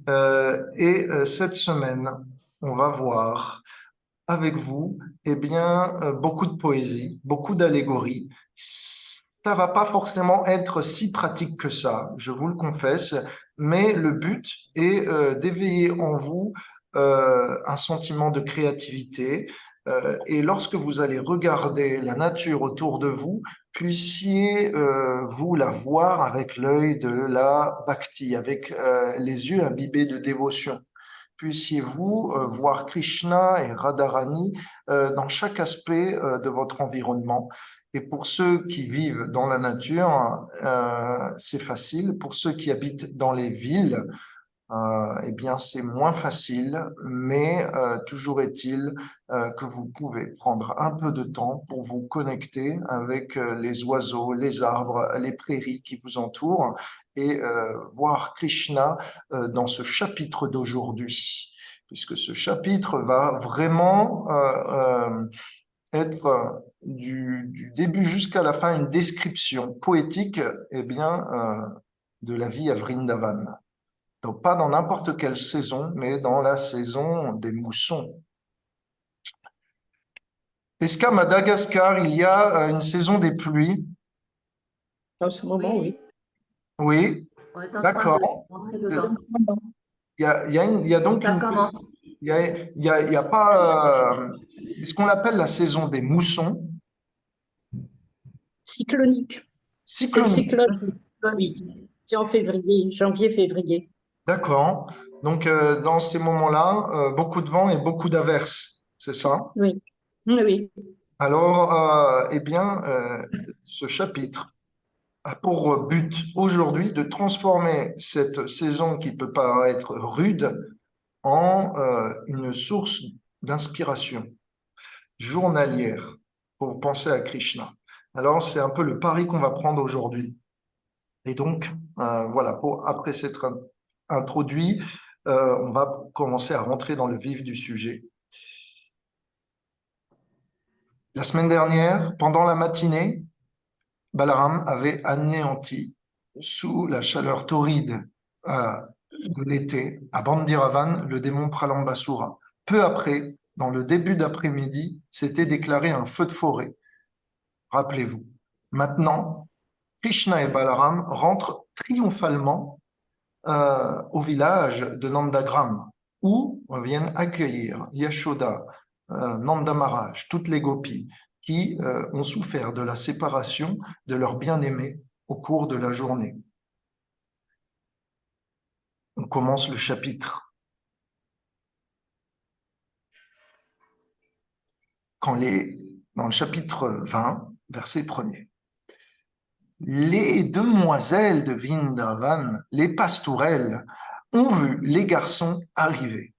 Cette semaine, on va voir avec vous, beaucoup de poésie, beaucoup d'allégories. Ça va pas forcément être si pratique que ça, je vous le confesse, mais le but est d'éveiller en vous un sentiment de créativité. Et lorsque vous allez regarder la nature autour de vous, puissiez vous la voir avec l'œil de la bhakti, avec les yeux imbibés de dévotion. Puissiez-vous voir Krishna et Radharani dans chaque aspect de votre environnement. Et pour ceux qui vivent dans la nature, c'est facile. Pour ceux qui habitent dans les villes, c'est moins facile, mais toujours est-il que vous pouvez prendre un peu de temps pour vous connecter avec les oiseaux, les arbres, les prairies qui vous entourent et voir Krishna dans ce chapitre d'aujourd'hui, puisque ce chapitre va vraiment être du début jusqu'à la fin une description poétique de la vie à Vrindavan. Donc, pas dans n'importe quelle saison, mais dans la saison des moussons. Est-ce qu'à Madagascar, il y a une saison des pluies? En ce moment, oui. Oui, On est en train de d'accord. rentrer Euh, dedans. il y a donc Ça une... commence. il y a pas... ce qu'on appelle la saison des moussons, Cyclonique. C'est le cyclonique. cyclone, Oui. c'est en février, janvier-février. D'accord. Donc, dans ces moments-là, beaucoup de vent et beaucoup d'averses, c'est ça? Oui, oui, Alors, ce chapitre a pour but aujourd'hui de transformer cette saison qui peut paraître rude en une source d'inspiration journalière pour penser à Krishna. Alors, c'est un peu le pari qu'on va prendre aujourd'hui. Et donc, voilà, après s'être introduit, on va commencer à rentrer dans le vif du sujet. La semaine dernière, pendant la matinée, Balaram avait anéanti sous la chaleur torride de l'été à Bandiravan le démon Pralambasura. Peu après, dans le début d'après-midi, s'était déclaré un feu de forêt. Rappelez-vous. Maintenant, Krishna et Balaram rentrent triomphalement au village de Nandagram, où viennent accueillir Yashoda, Nanda Maharaj, toutes les gopis qui ont souffert de la séparation de leur bien-aimé au cours de la journée. On commence le chapitre. Dans le chapitre 20, verset 1er. Les demoiselles de Vrindavan, les pastourelles, ont vu les garçons arriver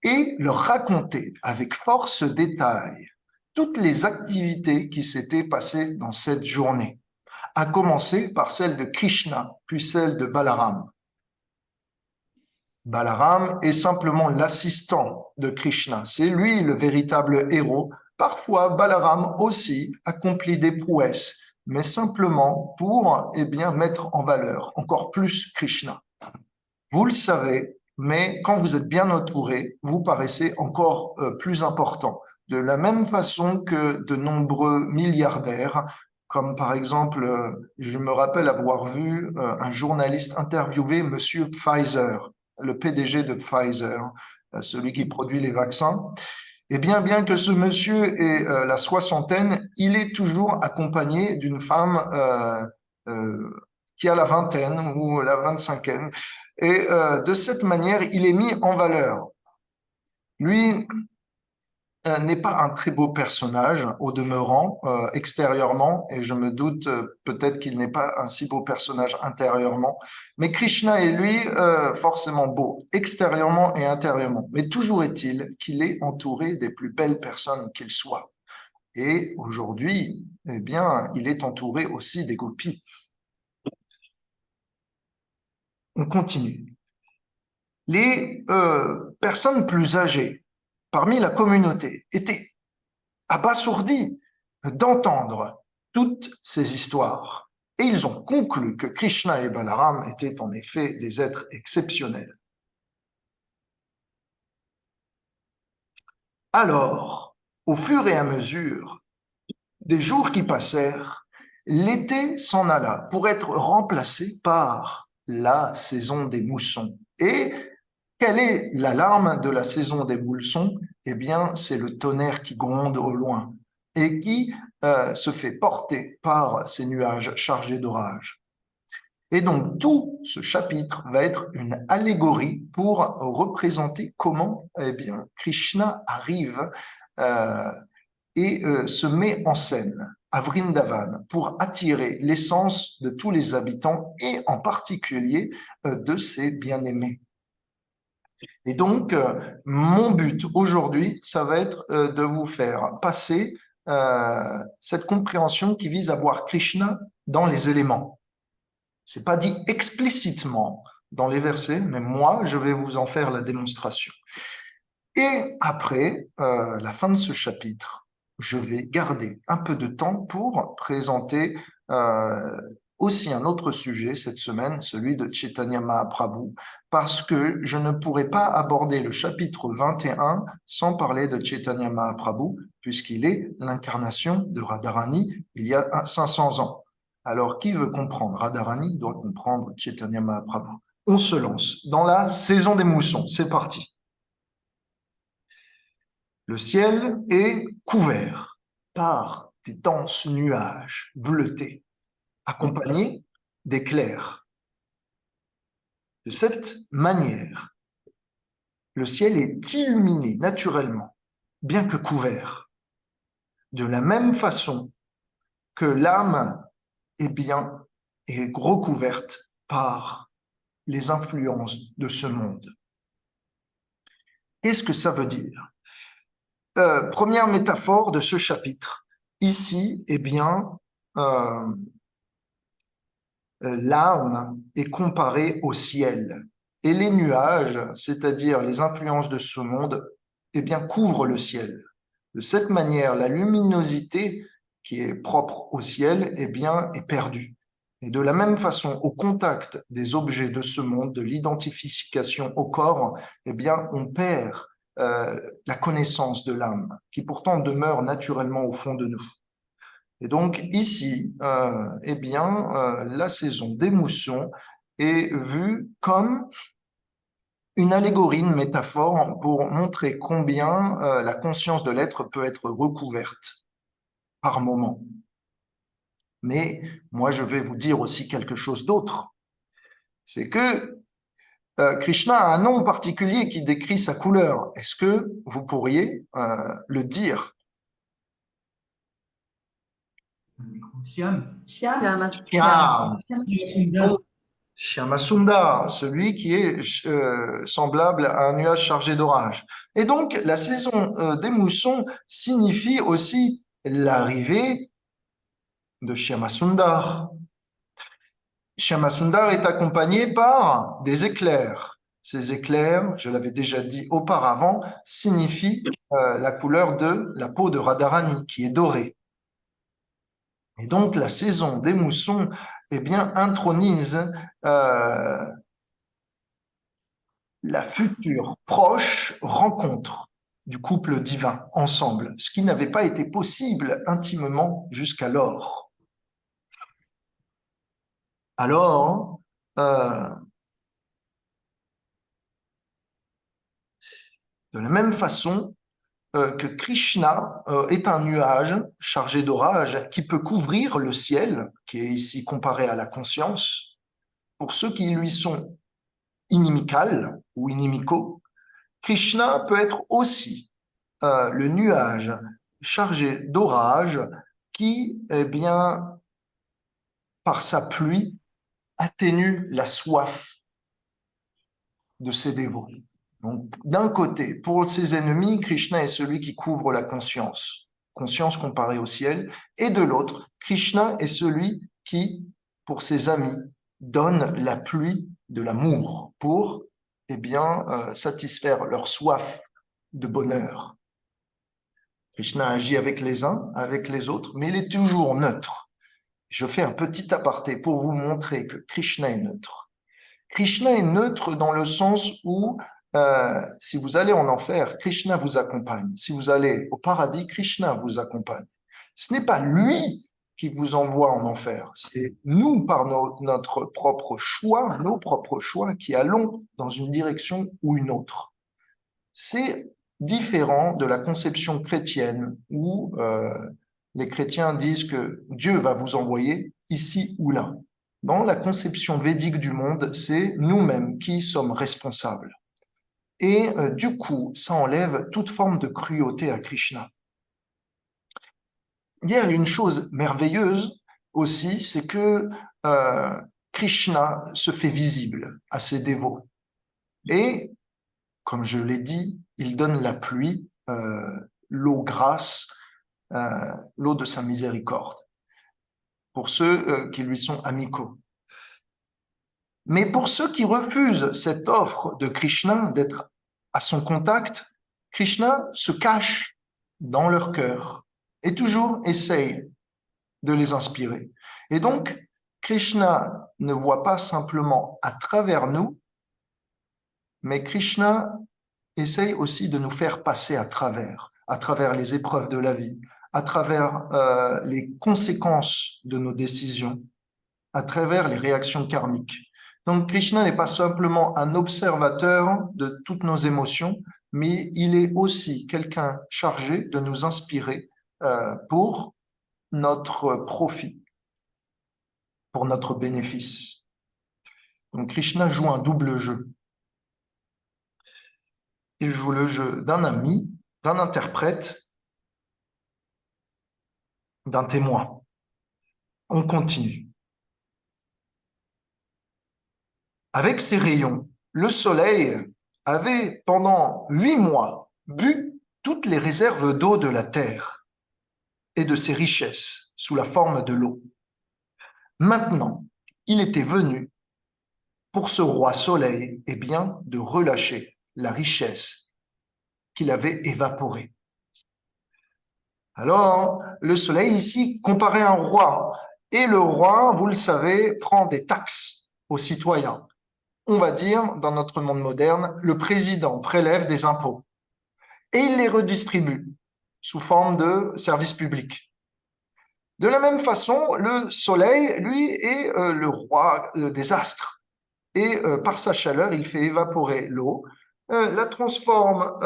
et leur raconter avec force détail toutes les activités qui s'étaient passées dans cette journée, à commencer par celle de Krishna, puis celle de Balaram. Balaram est simplement l'assistant de Krishna, c'est lui le véritable héros. Parfois, Balaram aussi accomplit des prouesses, mais simplement pour mettre en valeur encore plus Krishna. Vous le savez, mais quand vous êtes bien entouré, vous paraissez encore plus important. De la même façon que de nombreux milliardaires, comme par exemple, je me rappelle avoir vu un journaliste interviewer Monsieur Pfizer, le PDG de Pfizer, celui qui produit les vaccins. Et bien que ce monsieur ait la soixantaine, il est toujours accompagné d'une femme qui a la vingtaine ou la vingt-cinquaine. Et de cette manière, il est mis en valeur. Lui n'est pas un très beau personnage au demeurant extérieurement, et je me doute peut-être qu'il n'est pas un si beau personnage intérieurement. Mais Krishna est lui forcément beau extérieurement et intérieurement. Mais toujours est-il qu'il est entouré des plus belles personnes qu'il soit. Et aujourd'hui, il est entouré aussi des gopis. On continue. Les personnes plus âgées parmi la communauté étaient abasourdis d'entendre toutes ces histoires. Et ils ont conclu que Krishna et Balaram étaient en effet des êtres exceptionnels. Alors, au fur et à mesure des jours qui passèrent, l'été s'en alla pour être remplacé par la saison des moussons. Et quelle est l'alarme de la saison des moussons? Eh bien, c'est le tonnerre qui gronde au loin et qui se fait porter par ces nuages chargés d'orage. Et donc, tout ce chapitre va être une allégorie pour représenter comment eh bien, Krishna arrive et se met en scène à Vrindavan pour attirer l'essence de tous les habitants et en particulier de ses bien-aimés. Et donc, mon but aujourd'hui, ça va être de vous faire passer cette compréhension qui vise à voir Krishna dans les éléments. C'est pas dit explicitement dans les versets, mais moi, je vais vous en faire la démonstration. Et après la fin de ce chapitre, je vais garder un peu de temps pour présenter aussi un autre sujet cette semaine, celui de Chaitanya Mahaprabhu, parce que je ne pourrais pas aborder le chapitre 21 sans parler de Chaitanya Mahaprabhu, puisqu'il est l'incarnation de Radharani il y a 500 ans. Alors, qui veut comprendre Radharani doit comprendre Chaitanya Mahaprabhu. On se lance dans la saison des moussons. C'est parti. Le ciel est couvert par des denses nuages bleutés, accompagnés d'éclairs. De cette manière, le ciel est illuminé naturellement, bien que couvert. De la même façon que l'âme est recouverte par les influences de ce monde. Qu'est-ce que ça veut dire? Première métaphore de ce chapitre. Ici, l'âme est comparée au ciel. Et les nuages, c'est-à-dire les influences de ce monde, couvrent le ciel. De cette manière, la luminosité qui est propre au ciel est perdue. Et de la même façon, au contact des objets de ce monde, de l'identification au corps, on perd la connaissance de l'âme, qui pourtant demeure naturellement au fond de nous. Et donc ici, la saison des moussons est vue comme une allégorie, une métaphore pour montrer combien la conscience de l'être peut être recouverte par moments. Mais moi, je vais vous dire aussi quelque chose d'autre. C'est que Krishna a un nom particulier qui décrit sa couleur. Est-ce que vous pourriez le dire? Shyam. Shyama. Shyam. Sundar. Shyamasundar, celui qui est semblable à un nuage chargé d'orage. Et donc, la saison des moussons signifie aussi l'arrivée de Shyamasundar. Shyamasundar est accompagné par des éclairs. Ces éclairs, je l'avais déjà dit auparavant, signifient la couleur de la peau de Radharani, qui est dorée. Et donc, la saison des moussons intronise la future proche rencontre du couple divin ensemble, ce qui n'avait pas été possible intimement jusqu'alors. Alors, de la même façon que Krishna est un nuage chargé d'orage qui peut couvrir le ciel, qui est ici comparé à la conscience, pour ceux qui lui sont inimicales ou inimicaux, Krishna peut être aussi le nuage chargé d'orage qui, par sa pluie, atténue la soif de ses dévots. Donc, d'un côté, pour ses ennemis, Krishna est celui qui couvre la conscience, conscience comparée au ciel, et de l'autre, Krishna est celui qui, pour ses amis, donne la pluie de l'amour pour satisfaire leur soif de bonheur. Krishna agit avec les uns, avec les autres, mais il est toujours neutre. Je fais un petit aparté pour vous montrer que Krishna est neutre. Krishna est neutre dans le sens où si vous allez en enfer, Krishna vous accompagne. Si vous allez au paradis, Krishna vous accompagne. Ce n'est pas lui qui vous envoie en enfer. C'est nous, par notre propre choix, nos propres choix, qui allons dans une direction ou une autre. C'est différent de la conception chrétienne où les chrétiens disent que Dieu va vous envoyer ici ou là. Dans la conception védique du monde, c'est nous-mêmes qui sommes responsables. Et du coup, ça enlève toute forme de cruauté à Krishna. Il y a une chose merveilleuse aussi, c'est que Krishna se fait visible à ses dévots. Et, comme je l'ai dit, il donne la pluie, l'eau grasse, l'eau de sa miséricorde, pour ceux qui lui sont amicaux. Mais pour ceux qui refusent cette offre de Krishna, d'être à son contact, Krishna se cache dans leur cœur et toujours essaye de les inspirer. Et donc, Krishna ne voit pas simplement à travers nous, mais Krishna essaye aussi de nous faire passer à travers les épreuves de la vie, à travers les conséquences de nos décisions, à travers les réactions karmiques. Donc Krishna n'est pas simplement un observateur de toutes nos émotions, mais il est aussi quelqu'un chargé de nous inspirer pour notre profit, pour notre bénéfice. Donc Krishna joue un double jeu. Il joue le jeu d'un ami, d'un interprète, d'un témoin. On continue. Avec ses rayons, le soleil avait pendant 8 mois bu toutes les réserves d'eau de la terre et de ses richesses sous la forme de l'eau. Maintenant, il était venu pour ce roi soleil de relâcher la richesse qu'il avait évaporée. Alors, le soleil ici comparé à un roi, et le roi, vous le savez, prend des taxes aux citoyens. On va dire, dans notre monde moderne, le président prélève des impôts et il les redistribue sous forme de services publics. De la même façon, le soleil, lui, est le roi des astres. Et par sa chaleur, il fait évaporer l'eau, la transforme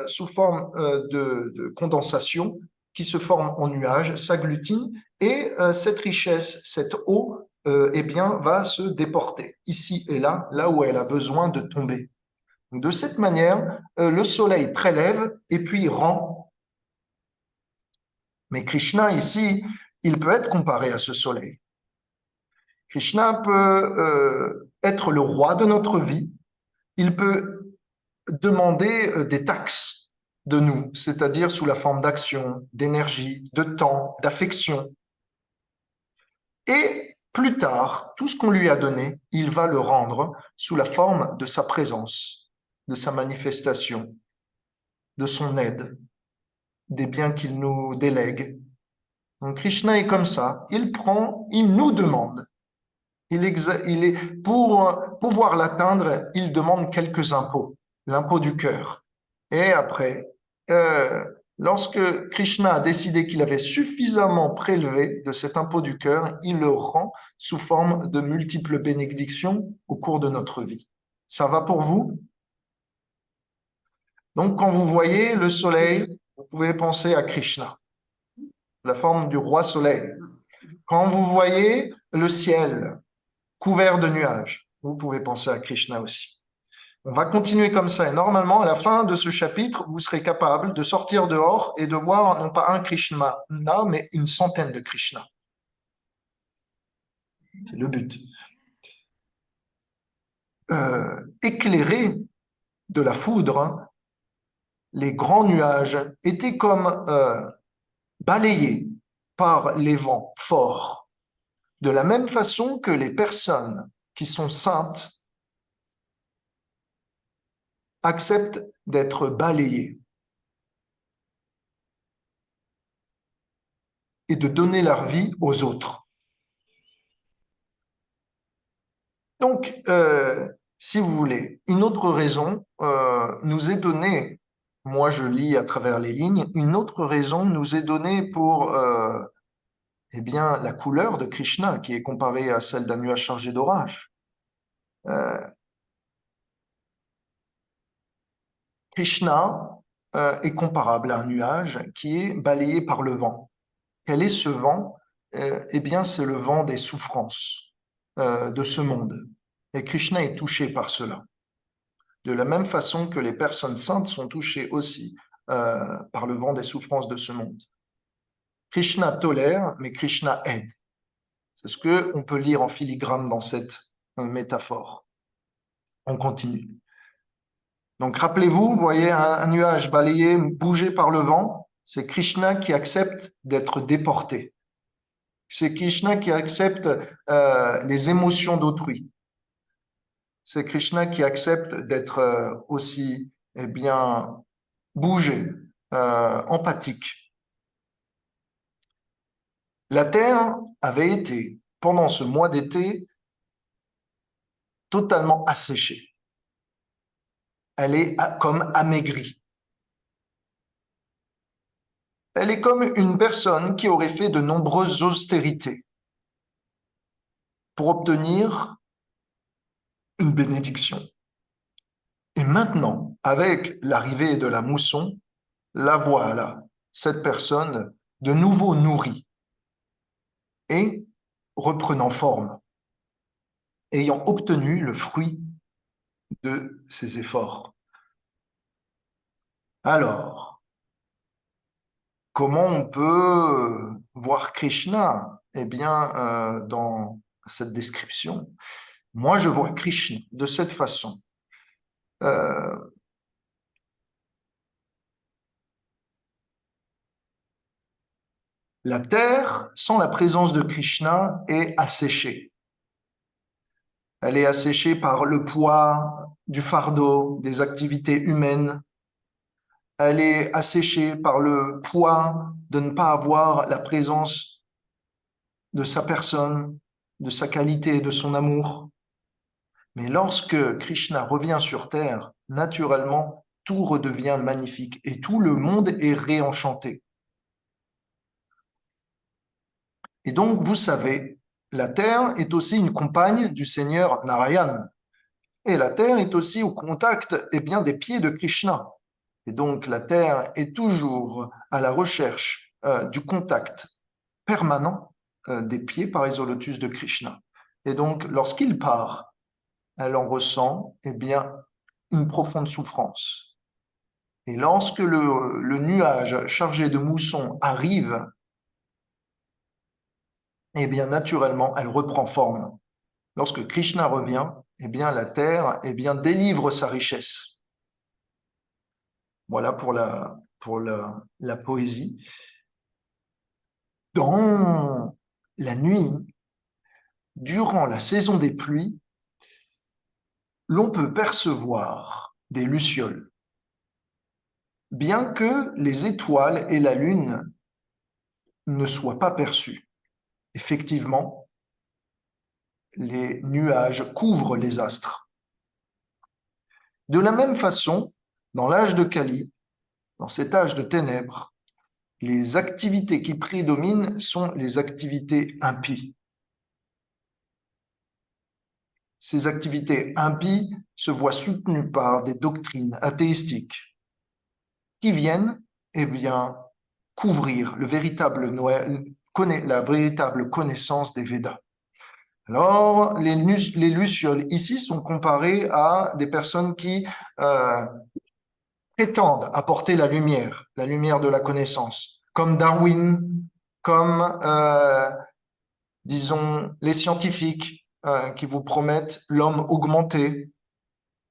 sous forme de condensation qui se forme en nuages, s'agglutine, et cette richesse, cette eau, va se déporter ici et là où elle a besoin de tomber. Donc, de cette manière, le soleil prélève et puis rend. Mais Krishna, ici, il peut être comparé à ce soleil. Krishna peut être le roi de notre vie. Il peut demander des taxes de nous, c'est-à-dire sous la forme d'action, d'énergie, de temps, d'affection. Et plus tard, tout ce qu'on lui a donné, il va le rendre sous la forme de sa présence, de sa manifestation, de son aide, des biens qu'il nous délègue. Donc Krishna est comme ça, il prend, il nous demande. Pour pouvoir l'atteindre, il demande quelques impôts, l'impôt du cœur. Et après, lorsque Krishna a décidé qu'il avait suffisamment prélevé de cet impôt du cœur, il le rend sous forme de multiples bénédictions au cours de notre vie. Ça va pour vous? Donc, quand vous voyez le soleil, vous pouvez penser à Krishna, la forme du roi soleil. Quand vous voyez le ciel couvert de nuages, vous pouvez penser à Krishna aussi. On va continuer comme ça. Et normalement, à la fin de ce chapitre, vous serez capable de sortir dehors et de voir non pas un Krishna, mais une centaine de Krishna. C'est le but. Éclairés de la foudre, les grands nuages étaient comme balayés par les vents forts, de la même façon que les personnes qui sont saintes acceptent d'être balayées et de donner leur vie aux autres. Donc, si vous voulez, une autre raison nous est donnée, moi je lis à travers les lignes, une autre raison nous est donnée pour eh bien, la couleur de Krishna qui est comparée à celle d'un nuage chargé d'orage. Krishna est comparable à un nuage qui est balayé par le vent. Quel est ce vent? Eh bien, c'est le vent des souffrances de ce monde. Et Krishna est touché par cela. De la même façon que les personnes saintes sont touchées aussi par le vent des souffrances de ce monde. Krishna tolère, mais Krishna aide. C'est ce qu'on peut lire en filigrane dans cette métaphore. On continue. Donc rappelez-vous, vous voyez un nuage balayé, bougé par le vent, c'est Krishna qui accepte d'être déporté. C'est Krishna qui accepte les émotions d'autrui. C'est Krishna qui accepte d'être aussi eh bien, bougé, empathique. La terre avait été, pendant ce mois d'été, totalement asséchée. Elle est comme amaigrie. Elle est comme une personne qui aurait fait de nombreuses austérités pour obtenir une bénédiction. Et maintenant, avec l'arrivée de la mousson, la voilà, cette personne, de nouveau nourrie et reprenant forme, ayant obtenu le fruit de ses efforts. Alors, comment on peut voir Krishna? Eh bien, dans cette description, moi je vois Krishna de cette façon. La terre, sans la présence de Krishna, est asséchée. Elle est asséchée par le poids du fardeau des activités humaines. Elle est asséchée par le poids de ne pas avoir la présence de sa personne, de sa qualité et de son amour. Mais lorsque Krishna revient sur terre, naturellement, tout redevient magnifique et tout le monde est réenchanté. Et donc, vous savez, la terre est aussi une compagne du Seigneur Narayan. Et la terre est aussi au contact bien, des pieds de Krishna. Et donc, la terre est toujours à la recherche du contact permanent des pieds par lotus de Krishna. Et donc, lorsqu'il part, elle en ressent bien, une profonde souffrance. Et lorsque le nuage chargé de mousson arrive, eh bien, naturellement, elle reprend forme. Lorsque Krishna revient, eh bien, la terre délivre sa richesse. Voilà pour la poésie. Dans la nuit, durant la saison des pluies, l'on peut percevoir des lucioles, bien que les étoiles et la lune ne soient pas perçues. Effectivement, les nuages couvrent les astres. De la même façon, dans l'âge de Kali, dans cet âge de ténèbres, les activités qui prédominent sont les activités impies. Ces activités impies se voient soutenues par des doctrines athéistiques qui viennent bien, couvrir la véritable connaissance des Védas. Alors, les lucioles ici sont comparées à des personnes qui prétendent apporter la lumière de la connaissance, comme Darwin, comme, disons, les scientifiques qui vous promettent l'homme augmenté,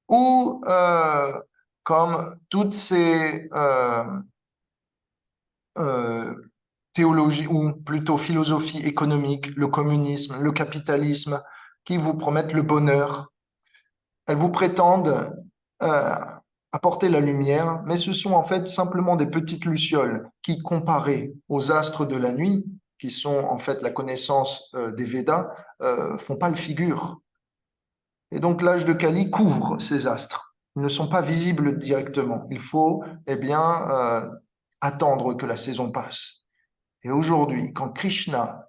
ou comme toutes ces théologies, ou plutôt philosophies économiques, le communisme, le capitalisme, qui vous promettent le bonheur. Elles vous prétendent apporter la lumière, mais ce sont en fait simplement des petites lucioles qui, comparées aux astres de la nuit, qui sont en fait la connaissance des Védas, font pas le figure. Et donc l'âge de Kali couvre ces astres. Ils ne sont pas visibles directement. Il faut attendre que la saison passe. Et aujourd'hui, quand Krishna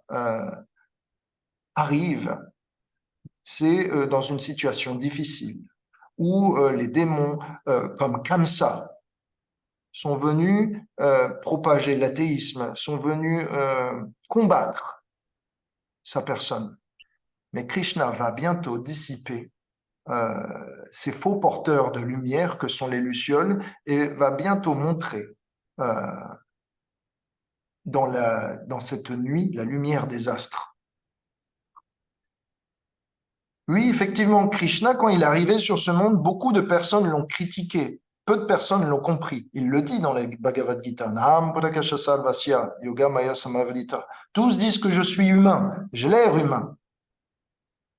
arrive, c'est dans une situation difficile où les démons comme Kamsa sont venus propager l'athéisme, sont venus combattre sa personne. Mais Krishna va bientôt dissiper ces faux porteurs de lumière que sont les lucioles et va bientôt montrer euh, dans cette nuit la lumière des astres. Oui, effectivement, Krishna, quand il est arrivé sur ce monde, beaucoup de personnes l'ont critiqué. Peu de personnes l'ont compris. Il le dit dans la Bhagavad Gita. Naham prakasha sarvasya yoga maya samavrita. Tous disent que je suis humain, j'ai l'air humain.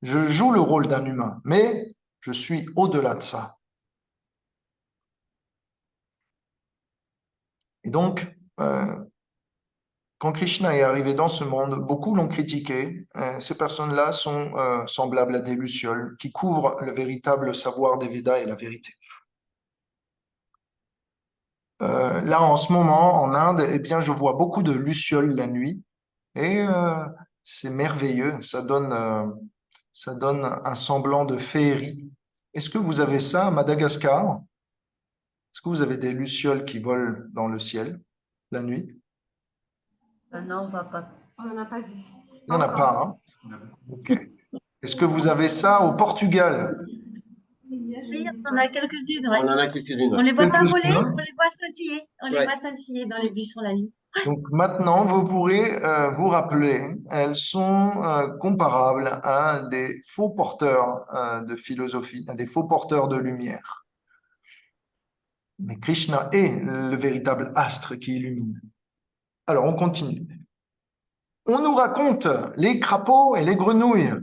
Je joue le rôle d'un humain, mais je suis au-delà de ça. Et donc, quand Krishna est arrivé dans ce monde, beaucoup l'ont critiqué. Ces personnes-là sont semblables à des lucioles qui couvrent le véritable savoir des Védas et la vérité. Là, en ce moment, en Inde, eh bien, je vois beaucoup de lucioles la nuit et c'est merveilleux. Ça donne un semblant de féerie. Est-ce que vous avez ça à Madagascar? Est-ce que vous avez des lucioles qui volent dans le ciel la nuit? Non, on va pas. On n'en a pas vu. Il n'y en a pas, hein? Ok. Est-ce que vous avez ça au Portugal? Oui, on en a quelques-unes, ouais. On en a quelques-unes. On les voit pas voler, Quelques-uns. on les voit scintiller. On les Ouais. voit scintiller dans les buissons la nuit. Donc maintenant, vous pourrez vous rappeler, elles sont comparables à des faux porteurs de philosophie, à des faux porteurs de lumière. Mais Krishna est le véritable astre qui illumine. Alors, on continue. On nous raconte les crapauds et les grenouilles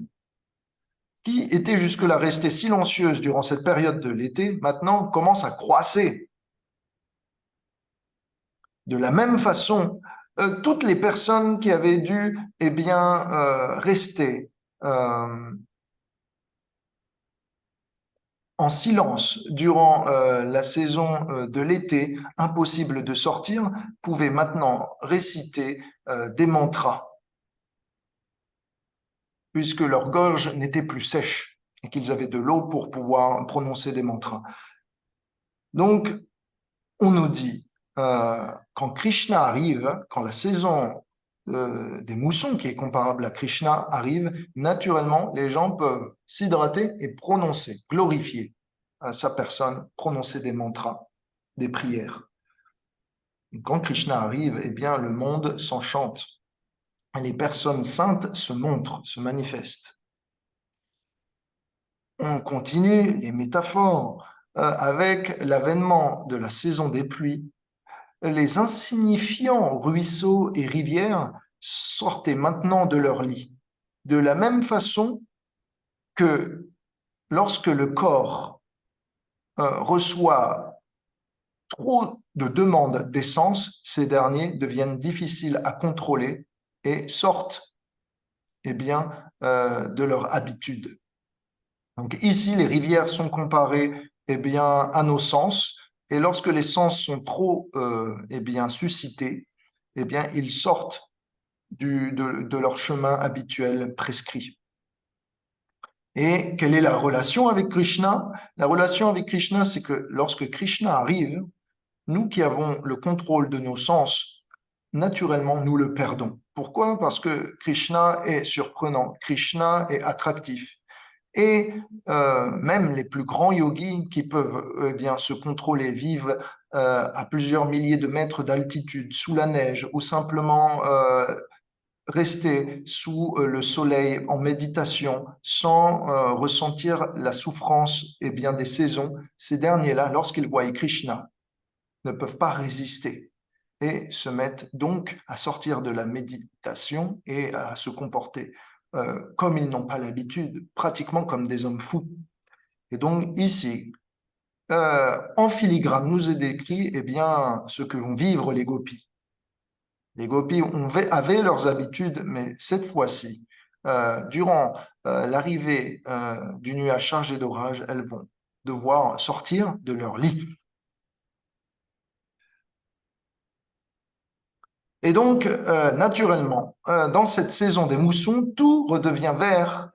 qui étaient jusque-là restées silencieuses durant cette période de l'été, maintenant commencent à croasser. De la même façon, toutes les personnes qui avaient dû rester en silence durant la saison de l'été, impossible de sortir, pouvaient maintenant réciter des mantras, puisque leur gorge n'était plus sèche et qu'ils avaient de l'eau pour pouvoir prononcer des mantras. Donc, on nous dit, quand Krishna arrive, quand la saison des moussons, qui est comparable à Krishna, arrive, naturellement, les gens peuvent s'hydrater et prononcer, glorifier sa personne, prononcer des mantras, des prières. Quand Krishna arrive, eh bien, le monde s'enchante. Les personnes saintes se montrent, se manifestent. On continue les métaphores avec l'avènement de la saison des pluies. Les insignifiants ruisseaux et rivières sortaient maintenant de leur lit. De la même façon que lorsque le corps reçoit trop de demandes d'essence, ces derniers deviennent difficiles à contrôler et sortent de leur habitude. Donc ici, les rivières sont comparées à nos sens, et lorsque les sens sont trop suscités, ils sortent de leur chemin habituel prescrit. Et quelle est la relation avec Krishna? La relation avec Krishna, c'est que lorsque Krishna arrive, nous qui avons le contrôle de nos sens, naturellement, nous le perdons. Pourquoi? Parce que Krishna est surprenant, Krishna est attractif. Et même les plus grands yogis qui peuvent se contrôler, vivent à plusieurs milliers de mètres d'altitude, sous la neige, ou simplement rester sous le soleil en méditation sans ressentir la souffrance des saisons, ces derniers-là, lorsqu'ils voient Krishna, ne peuvent pas résister et se mettent donc à sortir de la méditation et à se comporter comme ils n'ont pas l'habitude, pratiquement comme des hommes fous. Et donc ici, en filigrane, nous est décrit ce que vont vivre les gopis. Les gopis avaient leurs habitudes, mais cette fois-ci, durant l'arrivée du nuage chargé d'orage, elles vont devoir sortir de leur lit. Et donc, naturellement, dans cette saison des moussons, tout redevient vert.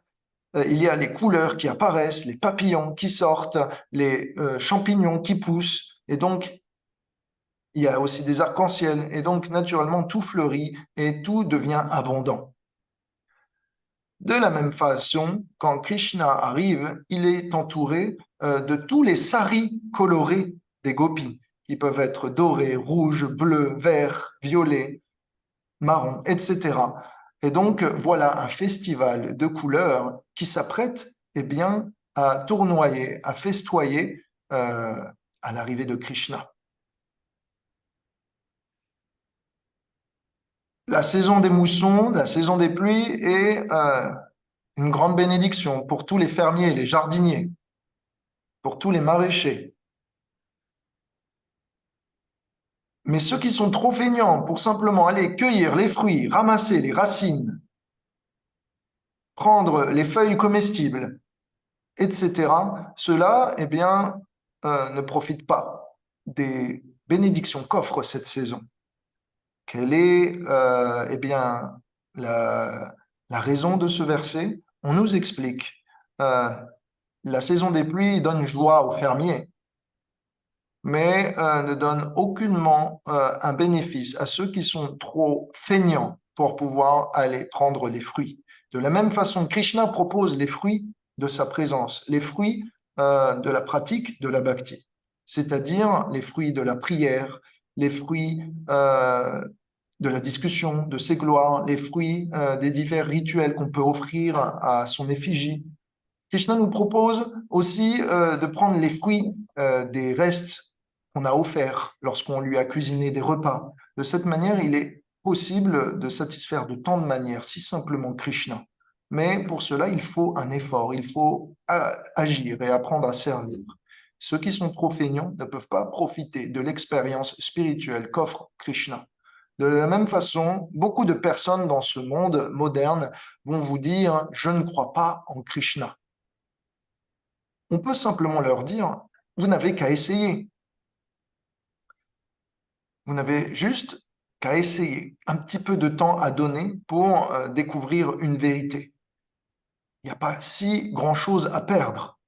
Il y a les couleurs qui apparaissent, les papillons qui sortent, les champignons qui poussent. Et donc, il y a aussi des arcs-en-ciel. Et donc, naturellement, tout fleurit et tout devient abondant. De la même façon, quand Krishna arrive, il est entouré de tous les saris colorés des gopis, qui peuvent être dorés, rouges, bleus, verts, violets, marron, etc. Et donc, voilà un festival de couleurs qui s'apprête bien, à tournoyer, à festoyer à l'arrivée de Krishna. La saison des moussons, la saison des pluies est une grande bénédiction pour tous les fermiers, les jardiniers, pour tous les maraîchers. Mais ceux qui sont trop feignants pour simplement aller cueillir les fruits, ramasser les racines, prendre les feuilles comestibles, etc., ceux-là, bien, ne profitent pas des bénédictions qu'offre cette saison. Quelle est, bien, la raison de ce verset? On nous explique. La saison des pluies donne joie aux fermiers, mais ne donne aucunement un bénéfice à ceux qui sont trop feignants pour pouvoir aller prendre les fruits. De la même façon, Krishna propose les fruits de sa présence, les fruits de la pratique de la bhakti, c'est-à-dire les fruits de la prière, les fruits de la discussion, de ses gloires, les fruits des divers rituels qu'on peut offrir à son effigie. Krishna nous propose aussi de prendre les fruits des restes qu'on a offerts lorsqu'on lui a cuisiné des repas. De cette manière, il est possible de satisfaire de tant de manières, si simplement Krishna. Mais pour cela, il faut un effort, il faut agir et apprendre à servir. Ceux qui sont trop feignants ne peuvent pas profiter de l'expérience spirituelle qu'offre Krishna. De la même façon, beaucoup de personnes dans ce monde moderne vont vous dire « je ne crois pas en Krishna ». On peut simplement leur dire « vous n'avez qu'à essayer ». Vous n'avez juste qu'à essayer, un petit peu de temps à donner pour découvrir une vérité. Il n'y a pas si grand-chose à perdre.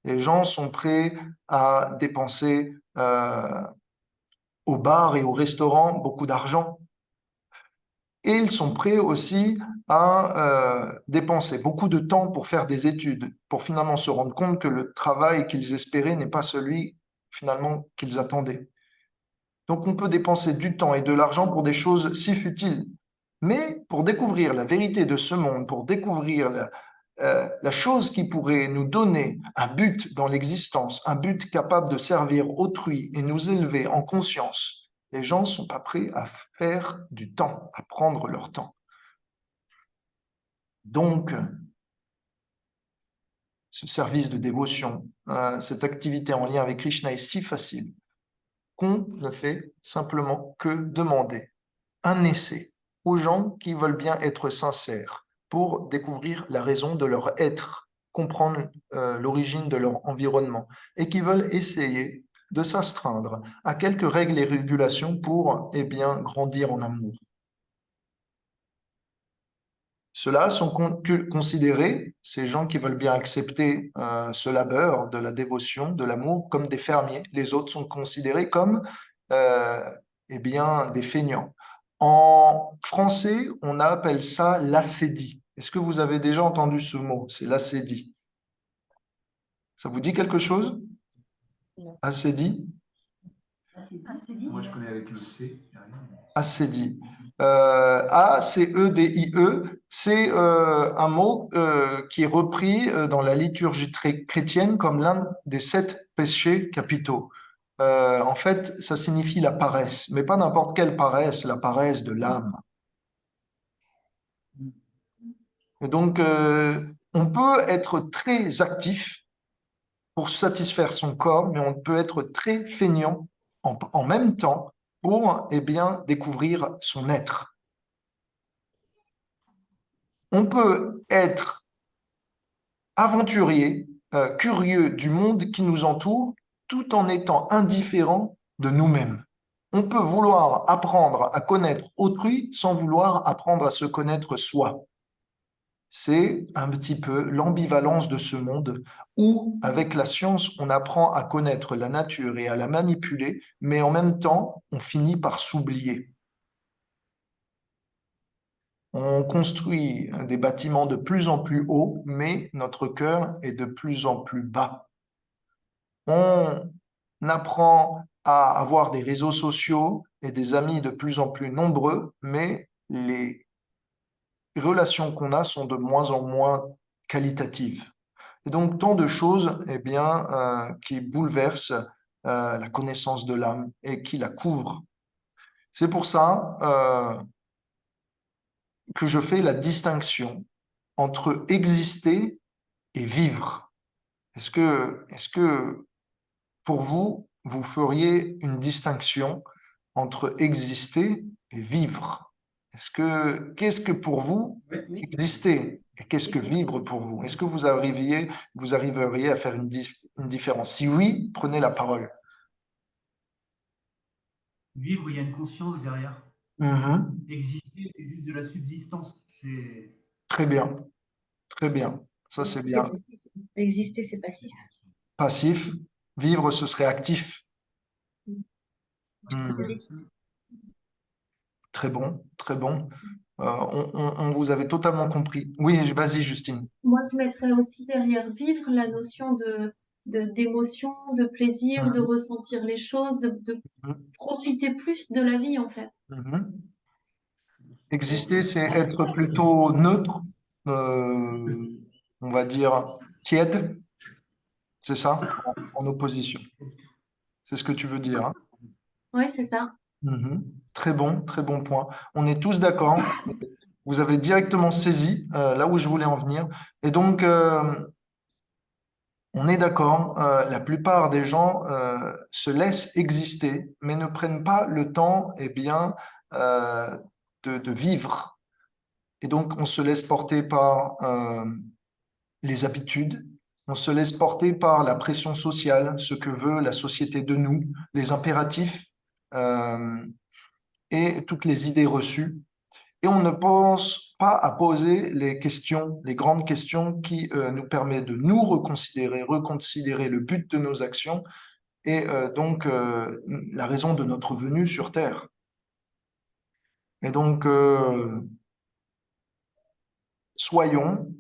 Les gens sont prêts à dépenser au bar et au restaurant beaucoup d'argent. Et ils sont prêts aussi à dépenser beaucoup de temps pour faire des études, pour finalement se rendre compte que le travail qu'ils espéraient n'est pas celui finalement qu'ils attendaient. Donc on peut dépenser du temps et de l'argent pour des choses si futiles. Mais pour découvrir la vérité de ce monde, pour découvrir la chose qui pourrait nous donner un but dans l'existence, un but capable de servir autrui et nous élever en conscience, les gens ne sont pas prêts à faire du temps, à prendre leur temps. Donc, ce service de dévotion, cette activité en lien avec Krishna est si facile qu'on ne fait simplement que demander un essai aux gens qui veulent bien être sincères pour découvrir la raison de leur être, comprendre l'origine de leur environnement et qui veulent essayer de s'astreindre à quelques règles et régulations pour bien, grandir en amour. Ceux-là sont considérés, ces gens qui veulent bien accepter ce labeur de la dévotion, de l'amour, comme des fermiers. Les autres sont considérés comme bien, des feignants. En français, on appelle ça l'ascédie. Est-ce que vous avez déjà entendu ce mot? C'est l'ascédie. Ça vous dit quelque chose? Ascédie? Moi, je connais avec le C. Ascédie. A-C-E-D-I-E, c'est un mot qui est repris dans la liturgie chrétienne comme l'un des 7 péchés capitaux. En fait, ça signifie la paresse, mais pas n'importe quelle paresse, la paresse de l'âme. Et donc, on peut être très actif pour satisfaire son corps, mais on peut être très feignant en même temps pour bien, découvrir son être. On peut être aventurier, curieux du monde qui nous entoure, tout en étant indifférent de nous-mêmes. On peut vouloir apprendre à connaître autrui sans vouloir apprendre à se connaître soi. C'est un petit peu l'ambivalence de ce monde où, avec la science, on apprend à connaître la nature et à la manipuler, mais en même temps, on finit par s'oublier. On construit des bâtiments de plus en plus hauts, mais notre cœur est de plus en plus bas. On apprend à avoir des réseaux sociaux et des amis de plus en plus nombreux, mais les relations qu'on a sont de moins en moins qualitatives. Et donc, tant de choses eh bien, qui bouleversent la connaissance de l'âme et qui la couvrent. C'est pour ça que je fais la distinction entre exister et vivre. Est-ce que pour vous, vous feriez une distinction entre exister et vivre? Qu'est-ce que pour vous exister et qu'est-ce que vivre pour vous? Est-ce que vous arriveriez à faire une différence? Si oui, prenez la parole. Vivre, il y a une conscience derrière. Mhm. Exister, c'est juste de la subsistance. C'est Très bien, très bien. Ça, c'est bien. Exister, c'est passif. Passif. Vivre, ce serait actif. Hmm. Très bon, très bon. On vous avait totalement compris. Oui, vas-y, Justine. Moi, je mettrais aussi derrière vivre la notion d'émotion, de plaisir, de Mhm. ressentir les choses, de profiter plus de la vie, en fait. Mhm. Exister, c'est être plutôt neutre, on va dire tiède, c'est ça, en opposition. C'est ce que tu veux dire, hein? Oui, c'est ça. Mhm. Très bon point. On est tous d'accord. Vous avez directement saisi là où je voulais en venir. Et donc, on est d'accord, la plupart des gens se laissent exister, mais ne prennent pas le temps, eh bien, euh, de vivre. Et donc, on se laisse porter par les habitudes, on se laisse porter par la pression sociale, ce que veut la société de nous, les impératifs euh, et toutes les idées reçues. Et on ne pense pas à poser les questions, les grandes questions qui nous permettent de nous reconsidérer le but de nos actions et donc la raison de notre venue sur Terre. Et donc, soyons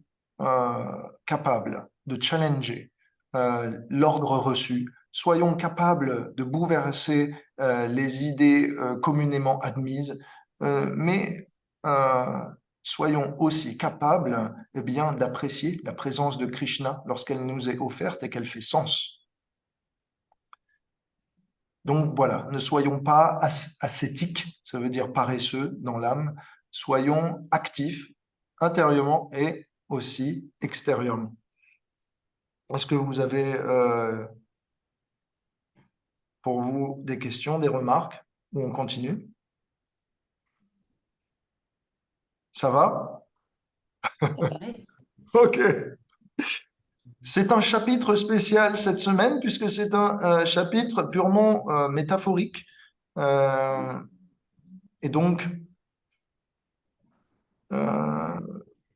capables de challenger l'ordre reçu, soyons capables de bouleverser les idées communément admises, mais soyons aussi capables eh bien, d'apprécier la présence de Krishna lorsqu'elle nous est offerte et qu'elle fait sens. Donc voilà, ne soyons pas ascétiques, ça veut dire paresseux dans l'âme, soyons actifs intérieurement et aussi extérieurement. Est-ce que vous avez pour vous des questions, des remarques, ou on continue? Ça va? Ok. C'est un chapitre spécial cette semaine puisque c'est un chapitre purement métaphorique. Euh, et donc, euh,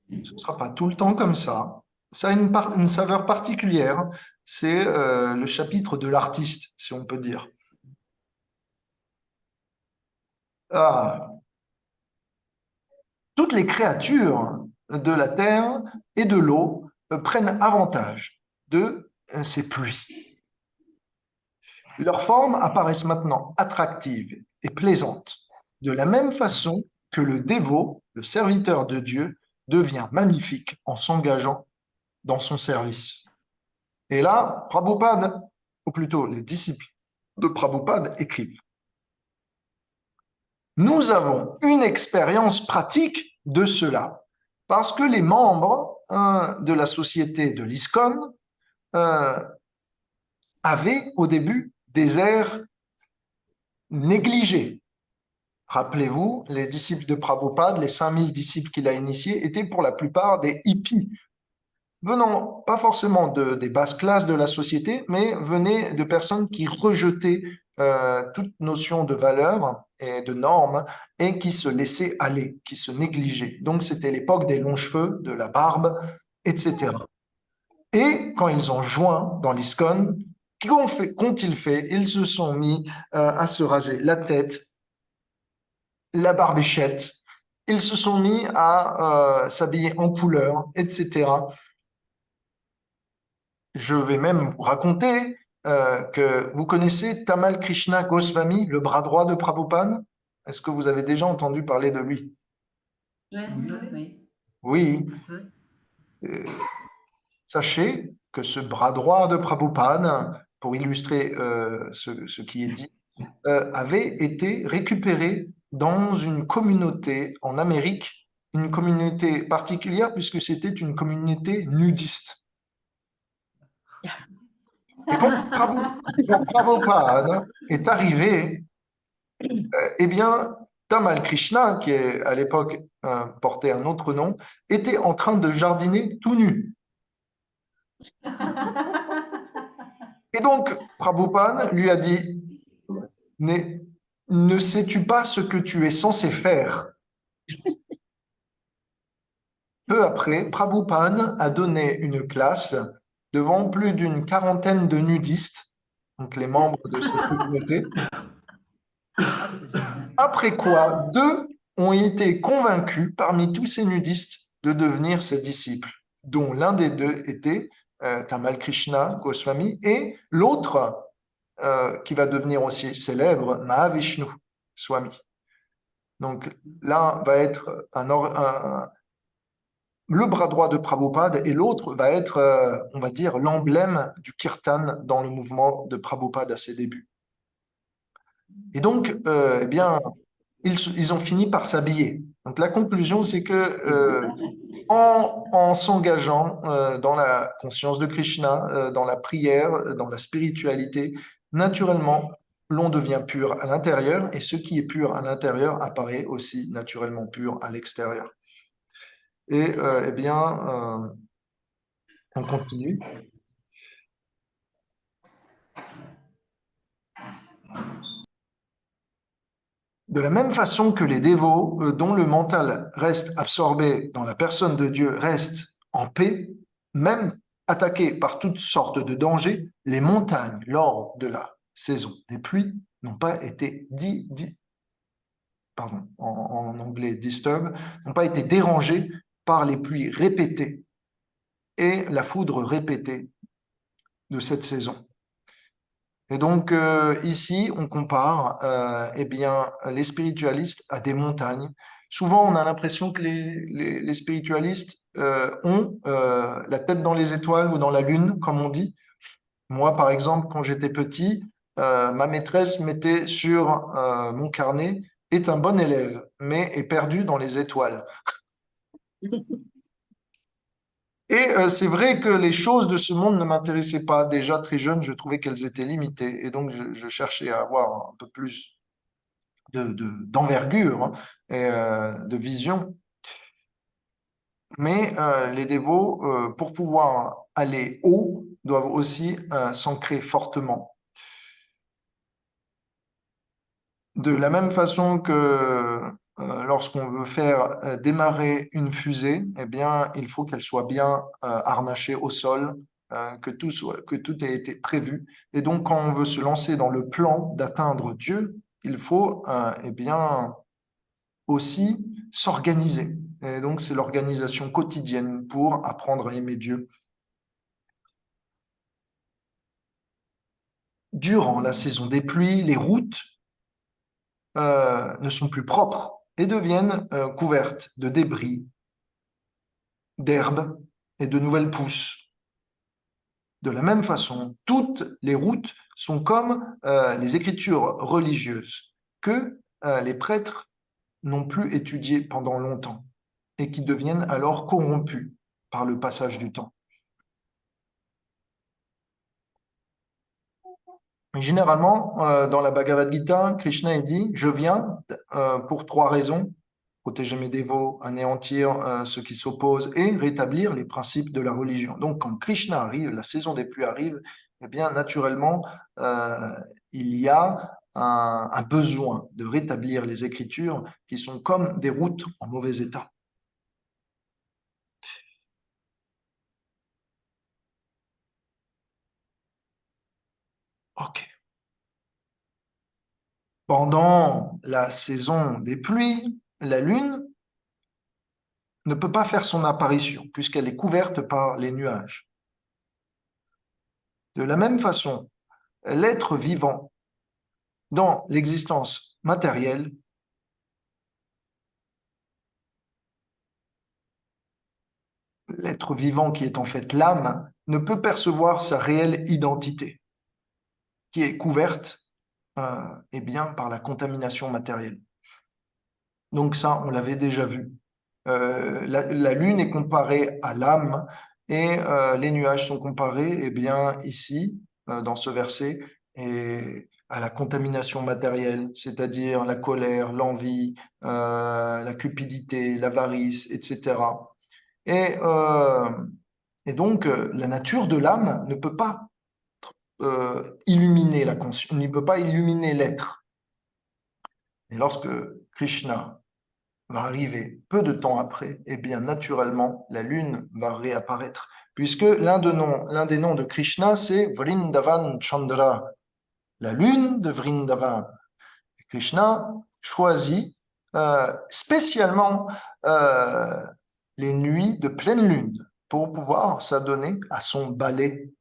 ce ne sera pas tout le temps comme ça. Ça a une saveur particulière. C'est le chapitre de l'artiste, si on peut dire. Ah, toutes les créatures de la terre et de l'eau prennent avantage de ces pluies. Leurs formes apparaissent maintenant attractives et plaisantes, de la même façon que le dévot, le serviteur de Dieu, devient magnifique en s'engageant dans son service. Et là, Prabhupada, ou plutôt les disciples de Prabhupada écrivent: nous avons une expérience pratique de cela, parce que les membres de la société de l'ISKCON avaient au début des airs négligés, Rappelez-vous, les disciples de Prabhupada, les 5000 disciples qu'il a initiés, étaient pour la plupart des hippies, venant pas forcément des basses classes de la société, mais venaient de personnes qui rejetaient toute notion de valeur et de normes et qui se laissaient aller, qui se négligeaient. Donc c'était l'époque des longs cheveux, de la barbe, etc. Et quand ils ont joint dans l'ISKCON, qu'ont-ils fait? Ils se sont mis à se raser la tête, la barbichette, ils se sont mis à s'habiller en couleur, etc. Je vais même vous raconter que vous connaissez Tamal Krishna Goswami, le bras droit de Prabhupada? Est-ce que vous avez déjà entendu parler de lui? Oui. Oui. Euh, Sachez que ce bras droit de Prabhupada, pour illustrer ce qui est dit, avait été récupéré dans une communauté en Amérique, une communauté particulière puisque c'était une communauté nudiste. Et quand Prabhupada est arrivé, eh bien, Tamal Krishna, qui à l'époque portait un autre nom, était en train de jardiner tout nu. Et donc, Prabhupada lui a dit, ne sais-tu pas ce que tu es censé faire? Peu après, Prabhupada a donné une classe devant plus d'une quarantaine de nudistes, donc les membres de cette communauté, après quoi deux ont été convaincus parmi tous ces nudistes de devenir ses disciples, dont l'un des deux était Tamal Krishna Goswami et l'autre, qui va devenir aussi célèbre, Mahavishnu Swami. Donc l'un va être le bras droit de Prabhupada et l'autre va être, on va dire, l'emblème du kirtan dans le mouvement de Prabhupada à ses débuts. Et donc, eh bien, ils ont fini par s'habiller. Donc la conclusion, c'est que en s'engageant dans la conscience de Krishna, dans la prière, dans la spiritualité, naturellement, l'on devient pur à l'intérieur et ce qui est pur à l'intérieur apparaît aussi naturellement pur à l'extérieur. Et eh bien, on continue. De la même façon que les dévots, dont le mental reste absorbé dans la personne de Dieu, restent en paix, même attaqués par toutes sortes de dangers, les montagnes, lors de la saison des pluies, n'ont pas été en anglais disturb, n'ont pas été dérangées par les pluies répétées et la foudre répétée de cette saison. Et donc ici, on compare eh bien, les spiritualistes à des montagnes. Souvent, on a l'impression que les spiritualistes ont la tête dans les étoiles ou dans la lune, comme on dit. Moi, par exemple, quand j'étais petit, ma maîtresse mettait sur mon carnet « est un bon élève, mais est perdu dans les étoiles ». Et c'est vrai que les choses de ce monde ne m'intéressaient pas. Déjà très jeune, je trouvais qu'elles étaient limitées. Et donc, je cherchais à avoir un peu plus d'envergure hein, et de vision. Mais les dévots, pour pouvoir aller haut, doivent aussi s'ancrer fortement. De la même façon que lorsqu'on veut faire démarrer une fusée, eh bien, il faut qu'elle soit bien harnachée au sol, que tout ait été prévu. Et donc, quand on veut se lancer dans le plan d'atteindre Dieu, il faut eh bien, aussi s'organiser. Et donc, c'est l'organisation quotidienne pour apprendre à aimer Dieu. Durant la saison des pluies, les routes ne sont plus propres et deviennent couvertes de débris, d'herbes et de nouvelles pousses. De la même façon, toutes les routes sont comme les écritures religieuses que les prêtres n'ont plus étudiées pendant longtemps et qui deviennent alors corrompues par le passage du temps. Généralement, dans la Bhagavad Gita, Krishna il dit, je viens pour 3 raisons: protéger mes dévots, anéantir ceux qui s'opposent et rétablir les principes de la religion. Donc, quand Krishna arrive, la saison des pluies arrive, eh bien, naturellement, il y a un besoin de rétablir les Écritures qui sont comme des routes en mauvais état. Ok. Pendant la saison des pluies, la lune ne peut pas faire son apparition puisqu'elle est couverte par les nuages. De la même façon, l'être vivant dans l'existence matérielle l'être vivant qui est en fait l'âme ne peut percevoir sa réelle identité, qui est couverte eh bien, par la contamination matérielle. Donc ça, on l'avait déjà vu. La lune est comparée à l'âme et les nuages sont comparés, eh bien, ici, dans ce verset, et à la contamination matérielle, c'est-à-dire la colère, l'envie, la cupidité, l'avarice, etc. Et, euh, et donc, la nature de l'âme ne peut pas illuminer la conscience, ne peut pas illuminer l'être. Et lorsque Krishna va arriver peu de temps après, eh bien, naturellement, la lune va réapparaître. Puisque l'un des noms de Krishna, c'est Vrindavan Chandra, la lune de Vrindavan. Et Krishna choisit spécialement les nuits de pleine lune pour pouvoir s'adonner à son ballet,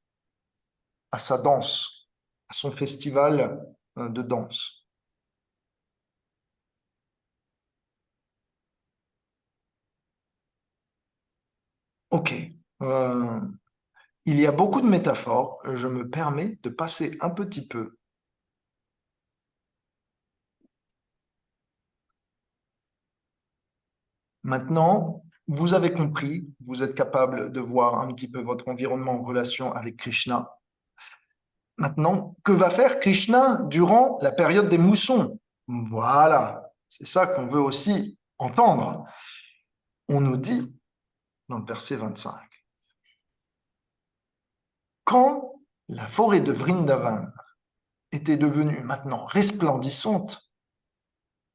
à sa danse, à son festival de danse. Ok. Il y a beaucoup de métaphores. Je me permets de passer un petit peu. Maintenant, vous avez compris, vous êtes capable de voir un petit peu votre environnement en relation avec Krishna. Maintenant, que va faire Krishna durant la période des moussons? Voilà, c'est ça qu'on veut aussi entendre. On nous dit dans le verset 25, quand la forêt de Vrindavan était devenue maintenant resplendissante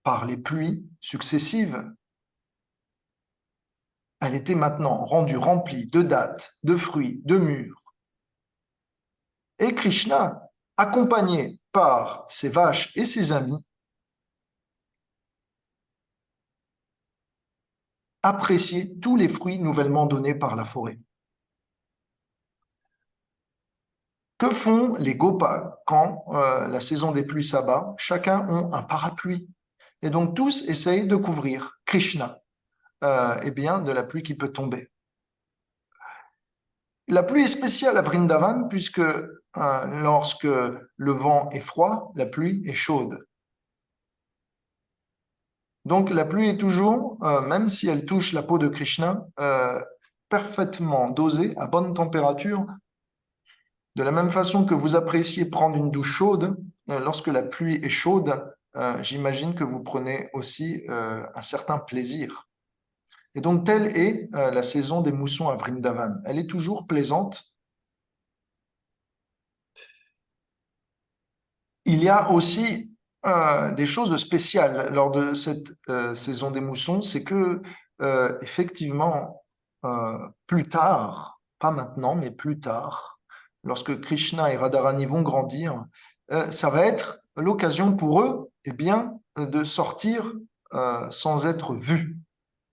par les pluies successives, elle était maintenant rendue remplie de dattes, de fruits, de mûres. Et Krishna, accompagné par ses vaches et ses amis, appréciait tous les fruits nouvellement donnés par la forêt. Que font les Gopas quand la saison des pluies s'abat? Chacun a un parapluie. Et donc tous essayent de couvrir Krishna eh bien, de la pluie qui peut tomber. La pluie est spéciale à Vrindavan puisque lorsque le vent est froid, la pluie est chaude. Donc la pluie est toujours, même si elle touche la peau de Krishna, parfaitement dosée, à bonne température. De la même façon que vous appréciez prendre une douche chaude, lorsque la pluie est chaude, j'imagine que vous prenez aussi un certain plaisir. Et donc telle est la saison des moussons à Vrindavan. Elle est toujours plaisante. Il y a aussi des choses spéciales lors de cette saison des moussons, c'est que effectivement, plus tard, pas maintenant, mais plus tard, lorsque Krishna et Radharani vont grandir, ça va être l'occasion pour eux, eh bien, de sortir sans être vus.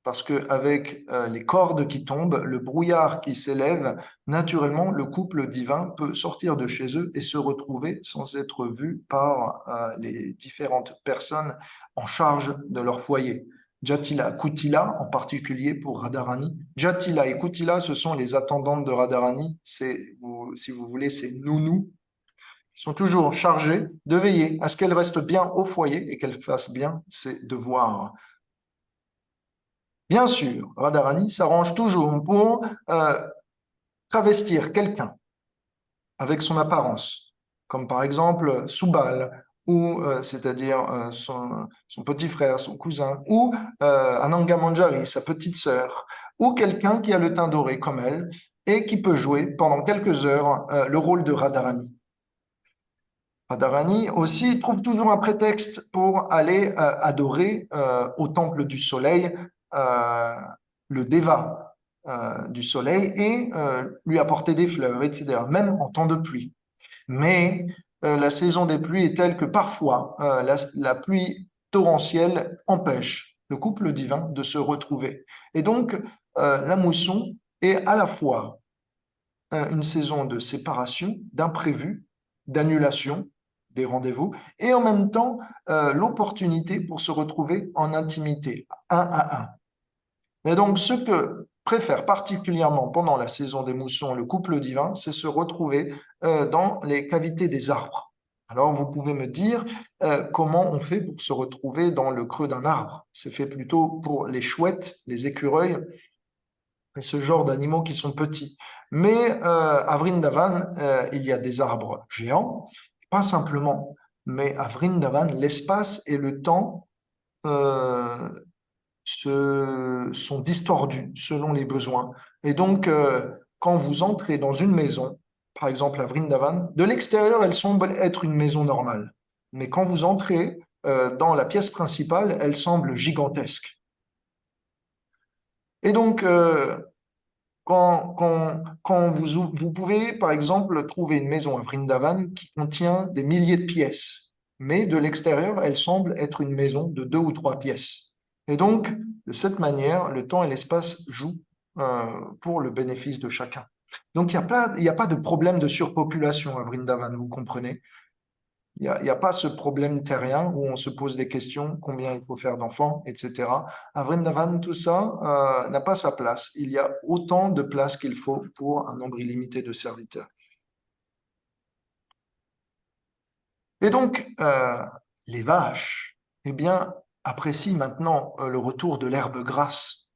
Parce qu'avec les cordes qui tombent, le brouillard qui s'élève, naturellement, le couple divin peut sortir de chez eux et se retrouver sans être vu par les différentes personnes en charge de leur foyer. Jatila, Kutila en particulier pour Radharani. Jatila et Kutila, ce sont les attendantes de Radharani. Si vous voulez, c'est nounous. Ils sont toujours chargés de veiller à ce qu'elle reste bien au foyer et qu'elle fasse bien ses devoirs. Bien sûr, Radharani s'arrange toujours pour travestir quelqu'un avec son apparence, comme par exemple Soubal, ou c'est-à-dire son petit frère, son cousin, ou Ananga Manjari, sa petite sœur, ou quelqu'un qui a le teint doré comme elle et qui peut jouer pendant quelques heures le rôle de Radharani. Radharani aussi trouve toujours un prétexte pour aller adorer au temple du soleil le Deva du soleil et lui apporter des fleurs, etc., même en temps de pluie. Mais la saison des pluies est telle que parfois la pluie torrentielle empêche le couple divin de se retrouver. Et donc, la mousson est à la fois une saison de séparation, d'imprévu, d'annulation des rendez-vous, et en même temps l'opportunité pour se retrouver en intimité, un à un. Et donc, ce que préfère particulièrement pendant la saison des moussons le couple divin, c'est se retrouver dans les cavités des arbres. Alors, vous pouvez me dire comment on fait pour se retrouver dans le creux d'un arbre. C'est fait plutôt pour les chouettes, les écureuils, et ce genre d'animaux qui sont petits. Mais à Vrindavan, il y a des arbres géants, pas simplement, mais à Vrindavan, l'espace et le temps sont distordus selon les besoins. Et donc, quand vous entrez dans une maison, par exemple à Vrindavan, de l'extérieur, elle semble être une maison normale. Mais quand vous entrez dans la pièce principale, elle semble gigantesque. Et donc, quand vous pouvez, par exemple, trouver une maison à Vrindavan qui contient des milliers de pièces, mais de l'extérieur, elle semble être une maison de 2 ou 3 pièces. Et donc, de cette manière, le temps et l'espace jouent pour le bénéfice de chacun. Donc, il n'y a pas de problème de surpopulation à Vrindavan, vous comprenez? Il n'y a pas ce problème terrien où on se pose des questions, combien il faut faire d'enfants, etc. À Vrindavan, tout ça n'a pas sa place. Il y a autant de place qu'il faut pour un nombre illimité de serviteurs. Et donc, les vaches, eh bien, apprécient maintenant le retour de l'herbe grasse.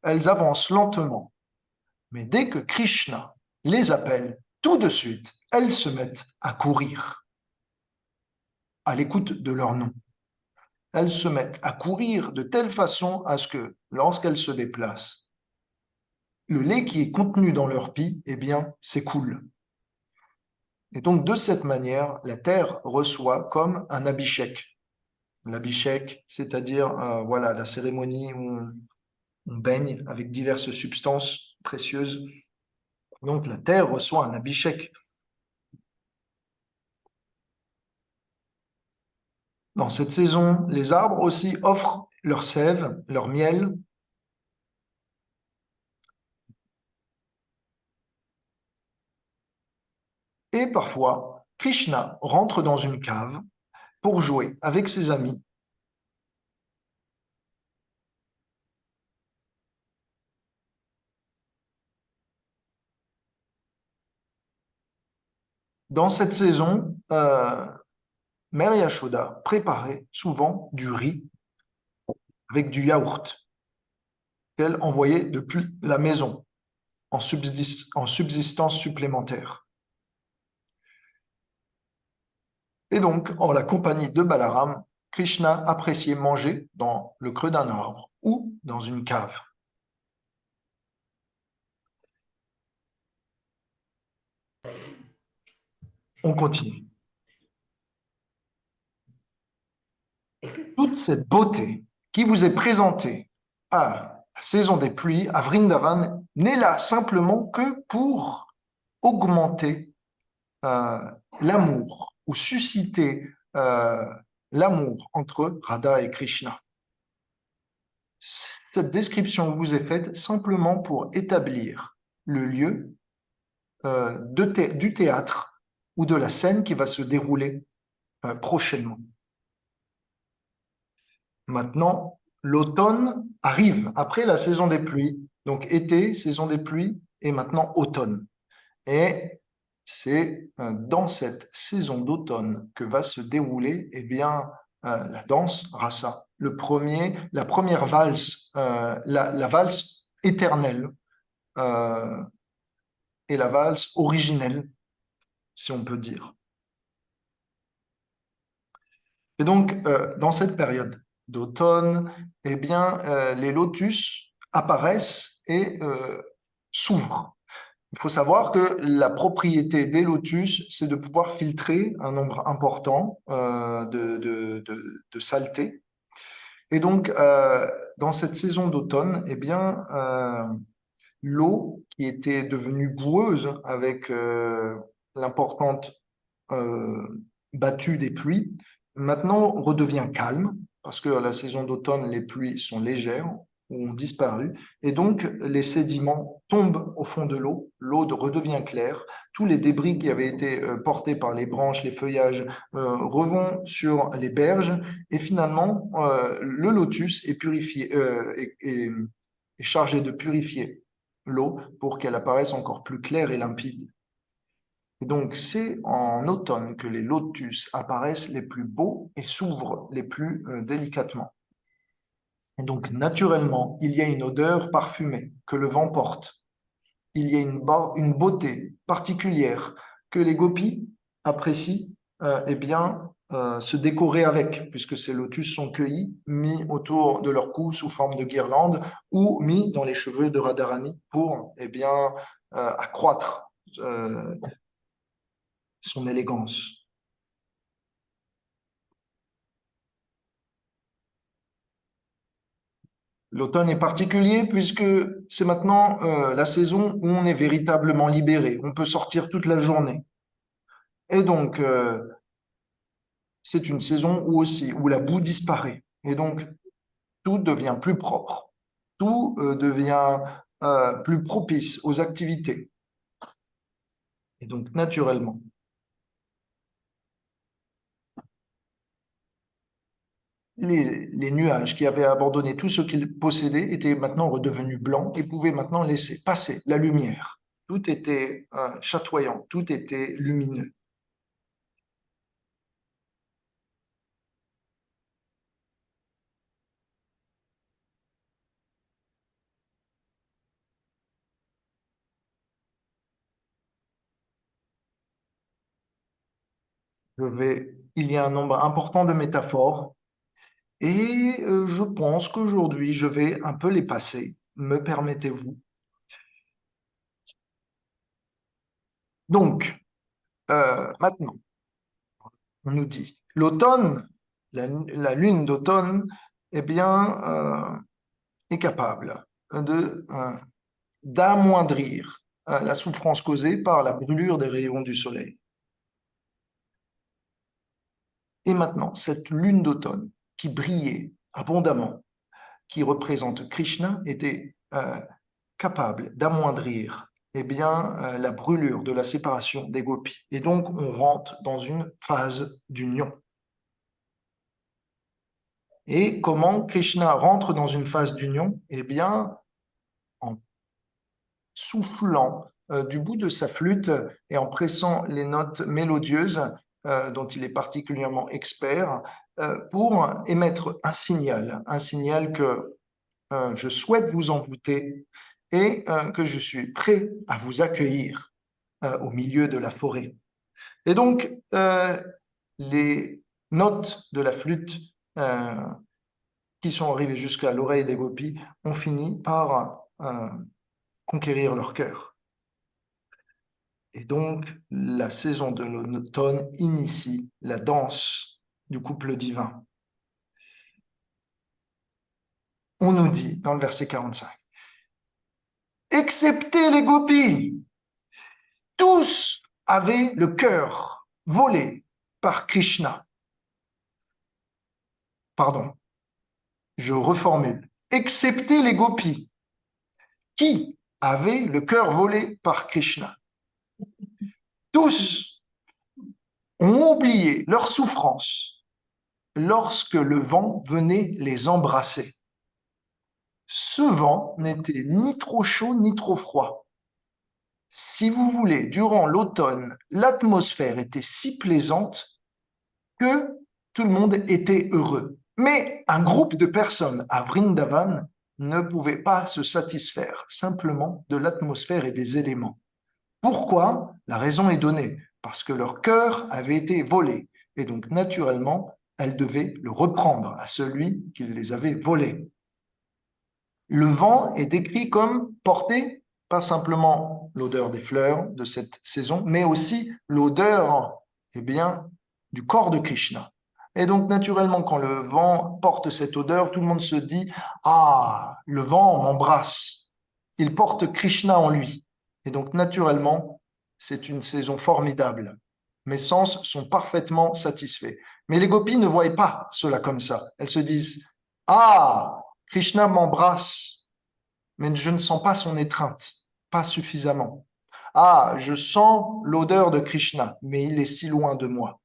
Elles avancent lentement, mais dès que Krishna les appelle, tout de suite, elles se mettent à courir à l'écoute de leur nom. Elles se mettent à courir de telle façon à ce que, lorsqu'elles se déplacent, le lait qui est contenu dans leur pie, eh bien, s'écoule. Et donc, de cette manière, la terre reçoit comme un abhishek. L'abhishek, c'est-à-dire voilà, la cérémonie où on baigne avec diverses substances précieuses. Donc, la terre reçoit un abhishek. Dans cette saison, les arbres aussi offrent leur sève, leur miel. Et parfois, Krishna rentre dans une cave pour jouer avec ses amis. Dans cette saison, Mère Yashoda préparait souvent du riz avec du yaourt qu'elle envoyait depuis la maison en subsistance supplémentaire. Et donc, en la compagnie de Balaram, Krishna appréciait manger dans le creux d'un arbre ou dans une cave. On continue. Toute cette beauté qui vous est présentée à la saison des pluies, à Vrindavan, n'est là simplement que pour augmenter l'amour ou susciter l'amour entre Radha et Krishna. Cette description vous est faite simplement pour établir le lieu du théâtre ou de la scène qui va se dérouler prochainement. Maintenant, l'automne arrive après la saison des pluies. Donc été, saison des pluies, et maintenant automne. Et c'est dans cette saison d'automne que va se dérouler la danse rasa. La première valse, la valse éternelle et la valse originelle si on peut dire. Et donc, dans cette période d'automne, eh bien, les lotus apparaissent et s'ouvrent. Il faut savoir que la propriété des lotus, c'est de pouvoir filtrer un nombre important de saleté. Et donc, dans cette saison d'automne, eh bien, l'eau qui était devenue boueuse avec l'importante battue des pluies, maintenant redevient calme, parce que la saison d'automne, les pluies sont légères ou ont disparu, et donc les sédiments tombent au fond de l'eau, l'eau redevient claire, tous les débris qui avaient été portés par les branches, les feuillages, revont sur les berges, et finalement, le lotus est purifié, est chargé de purifier l'eau pour qu'elle apparaisse encore plus claire et limpide. Et donc, c'est en automne que les lotus apparaissent les plus beaux et s'ouvrent les plus délicatement. Et donc, naturellement, il y a une odeur parfumée que le vent porte. Il y a une beauté particulière que les gopis apprécient eh bien, se décorer avec, puisque ces lotus sont cueillis, mis autour de leur cou sous forme de guirlande ou mis dans les cheveux de Radharani pour eh bien, accroître son élégance. L'automne est particulier puisque c'est maintenant la saison où on est véritablement libéré. On peut sortir toute la journée. Et donc, c'est une saison où la boue disparaît. Et donc, tout devient plus propre. Tout devient plus propice aux activités. Et donc, naturellement, les nuages qui avaient abandonné tout ce qu'ils possédaient étaient maintenant redevenus blancs et pouvaient maintenant laisser passer la lumière. Tout était chatoyant, tout était lumineux. Il y a un nombre important de métaphores et je pense qu'aujourd'hui, je vais un peu les passer. Me permettez-vous? Donc, maintenant, on nous dit, l'automne, la lune d'automne, eh bien, est capable d'amoindrir la souffrance causée par la brûlure des rayons du soleil. Et maintenant, cette lune d'automne qui brillait abondamment, qui représente Krishna, était capable d'amoindrir eh bien, la brûlure de la séparation des gopis. Et donc, on rentre dans une phase d'union. Et comment Krishna rentre dans une phase d'union? Eh bien, en soufflant du bout de sa flûte et en pressant les notes mélodieuses dont il est particulièrement expert pour émettre un signal que je souhaite vous envoûter et que je suis prêt à vous accueillir au milieu de la forêt. Et donc, les notes de la flûte qui sont arrivées jusqu'à l'oreille des gopis ont fini par conquérir leur cœur. Et donc, la saison de l'automne initie la danse du couple divin. On nous dit dans le verset 45, excepté les gopis, tous avaient le cœur volé par Krishna. Pardon, je reformule. Excepté les gopis, qui avaient le cœur volé par Krishna. Tous ont oublié leur souffrance lorsque le vent venait les embrasser. Ce vent n'était ni trop chaud ni trop froid. Si vous voulez, durant l'automne, l'atmosphère était si plaisante que tout le monde était heureux. Mais un groupe de personnes à Vrindavan ne pouvait pas se satisfaire simplement de l'atmosphère et des éléments. Pourquoi? La raison est donnée. parce que leur cœur avait été volé. Et donc, naturellement, elles devaient le reprendre à celui qui les avait volés. Le vent est décrit comme porter pas simplement l'odeur des fleurs de cette saison, mais aussi l'odeur, eh bien, du corps de Krishna. Et donc, naturellement, quand le vent porte cette odeur, tout le monde se dit « Ah, le vent m'embrasse. Il porte Krishna en lui. » Et donc, naturellement, c'est une saison formidable. Mes sens sont parfaitement satisfaits. Mais les gopis ne voient pas cela comme ça. Elles se disent « Ah, Krishna m'embrasse, mais je ne sens pas son étreinte, pas suffisamment. Ah, je sens l'odeur de Krishna, mais il est si loin de moi.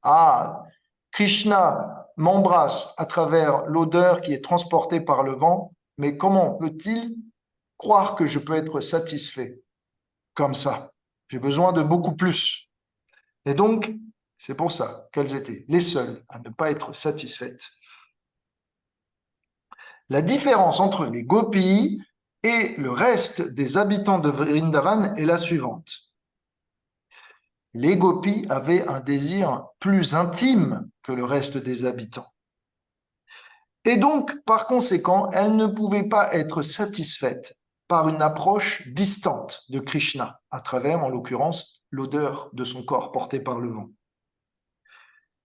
Ah, Krishna m'embrasse à travers l'odeur qui est transportée par le vent, mais comment peut-il croire que je peux être satisfait comme ça? J'ai besoin de beaucoup plus. Et donc, c'est pour ça qu'elles étaient les seules à ne pas être satisfaites. La différence entre les gopis et le reste des habitants de Vrindavan est la suivante. Les gopis avaient un désir plus intime que le reste des habitants. Et donc, par conséquent, elles ne pouvaient pas être satisfaites par une approche distante de Krishna, à travers, en l'occurrence, l'odeur de son corps porté par le vent.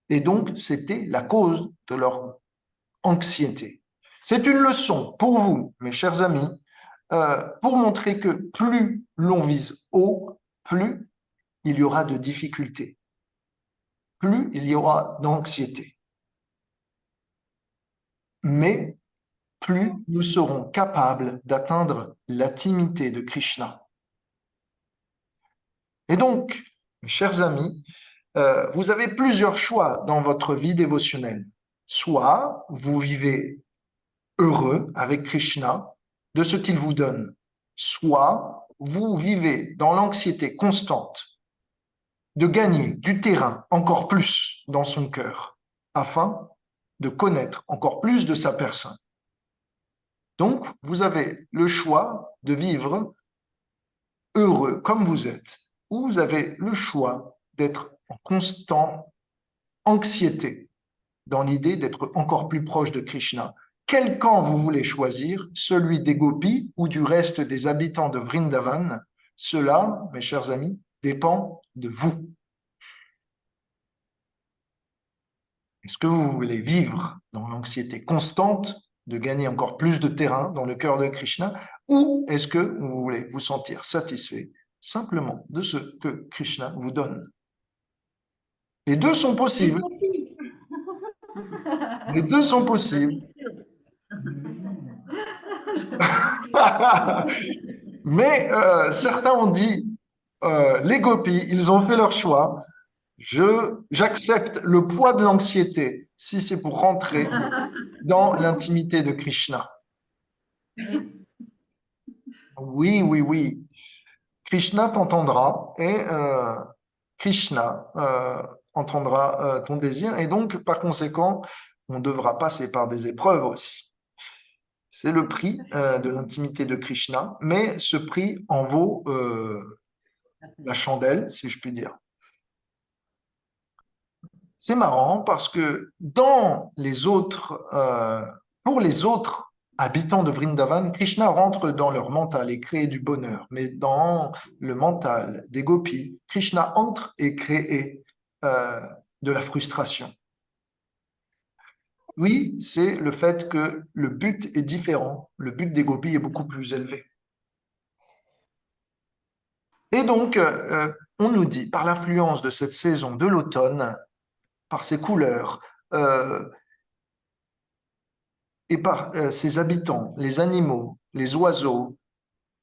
Et donc, c'était la cause de leur anxiété. C'est une leçon pour vous, mes chers amis, pour montrer que plus l'on vise haut, plus il y aura de difficultés, plus il y aura d'anxiété. Mais plus nous serons capables d'atteindre l'intimité de Krishna. Et donc, mes chers amis, vous avez plusieurs choix dans votre vie dévotionnelle. Soit vous vivez heureux avec Krishna de ce qu'il vous donne, soit vous vivez dans l'anxiété constante de gagner du terrain encore plus dans son cœur, afin de connaître encore plus de sa personne. Donc, vous avez le choix de vivre heureux comme vous êtes, ou vous avez le choix d'être en constante anxiété dans l'idée d'être encore plus proche de Krishna. Quel camp vous voulez choisir, celui des gopis ou du reste des habitants de Vrindavan? Cela, mes chers amis, dépend de vous. Est-ce que vous voulez vivre dans l'anxiété constante de gagner encore plus de terrain dans le cœur de Krishna, ou est-ce que vous voulez vous sentir satisfait simplement de ce que Krishna vous donne? Les deux sont possibles. Les deux sont possibles. Mais certains ont dit, les gopis, ils ont fait leur choix. J'accepte le poids de l'anxiété si c'est pour rentrer dans l'intimité de Krishna. Oui, oui, oui. Krishna t'entendra et Krishna entendra ton désir. Et donc, par conséquent, on devra passer par des épreuves aussi. C'est le prix de l'intimité de Krishna, mais ce prix en vaut la chandelle, si je puis dire. C'est marrant parce que pour les autres habitants de Vrindavan, Krishna rentre dans leur mental et crée du bonheur. Mais dans le mental des gopis, Krishna entre et crée de la frustration. Oui, c'est le fait que le but est différent. Le but des gopis est beaucoup plus élevé. Et donc, on nous dit, par l'influence de cette saison de l'automne, par ses couleurs et par ses habitants, les animaux, les oiseaux,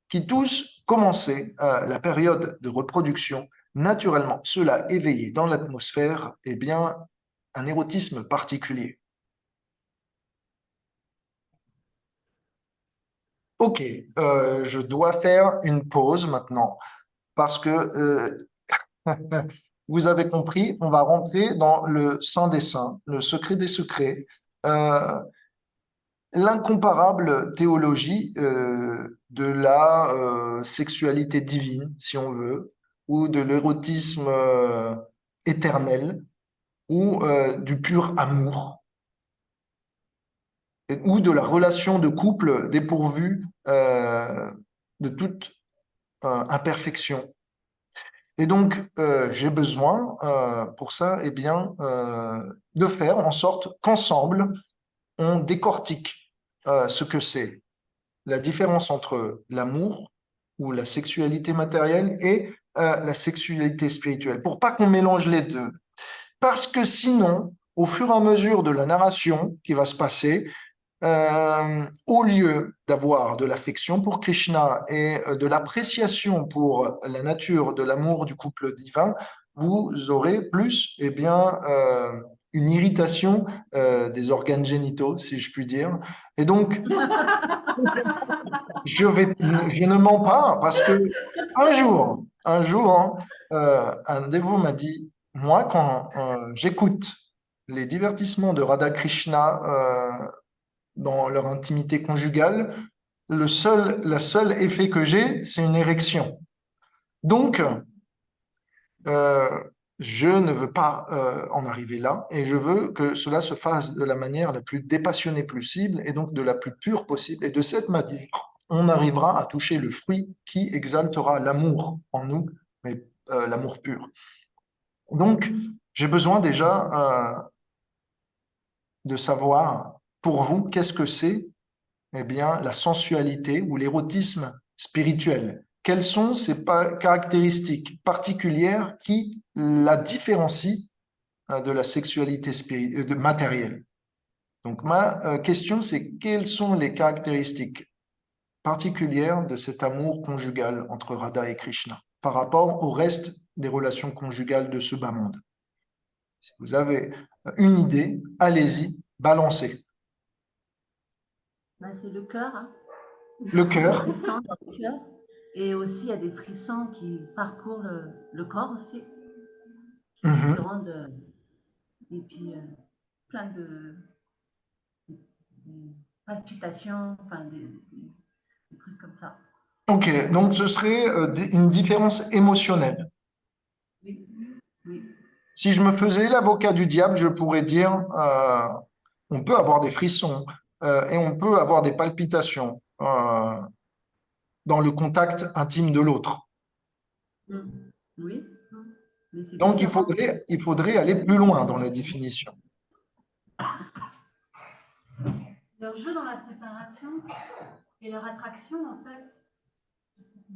qui tous commençaient la période de reproduction, naturellement, cela éveillait dans l'atmosphère bien, un érotisme particulier. Ok, je dois faire une pause maintenant parce que vous avez compris, on va rentrer dans le Saint des Saints, le secret des secrets, l'incomparable théologie de la sexualité divine, si on veut, ou de l'érotisme éternel, ou du pur amour, ou de la relation de couple dépourvue de toute imperfection. Et donc, j'ai besoin pour ça, eh bien, de faire en sorte qu'ensemble, on décortique ce que c'est la différence entre l'amour ou la sexualité matérielle et la sexualité spirituelle, pour pas qu'on mélange les deux. Parce que sinon, au fur et à mesure de la narration qui va se passer, au lieu d'avoir de l'affection pour Krishna et de l'appréciation pour la nature de l'amour du couple divin, vous aurez plus, eh bien, une irritation des organes génitaux, si je puis dire. Et donc, je ne mens pas parce que un jour, un dévot m'a dit, moi, quand j'écoute les divertissements de Radha Krishna dans leur intimité conjugale, le seul effet que j'ai, c'est une érection. Donc, euh, je ne veux pas en arriver là et je veux que cela se fasse de la manière la plus dépassionnée possible et donc de la plus pure possible. Et de cette manière, on arrivera à toucher le fruit qui exaltera l'amour en nous, mais l'amour pur. Donc, j'ai besoin déjà de savoir pour vous qu'est-ce que c'est, eh bien, la sensualité ou l'érotisme spirituel. Quelles sont ces caractéristiques particulières qui la différencient de la sexualité matérielle? Donc, ma question, c'est quelles sont les caractéristiques particulière de cet amour conjugal entre Radha et Krishna par rapport au reste des relations conjugales de ce bas monde. Si vous avez une idée, allez-y, balancez. Ben, c'est le cœur. Hein. Le cœur. Des frissons dans le cœur. Et aussi, il y a des frissons qui parcourent le corps aussi. Qui se rendent, et puis, plein de palpitations, enfin, des trucs comme ça. Ok, donc ce serait une différence émotionnelle. Oui, oui. Si je me faisais l'avocat du diable, je pourrais dire, on peut avoir des frissons et on peut avoir des palpitations dans le contact intime de l'autre. Oui. Mais c'est Donc différent. il faudrait aller plus loin dans la définition. Leur jeu dans la séparation et leur attraction, en fait.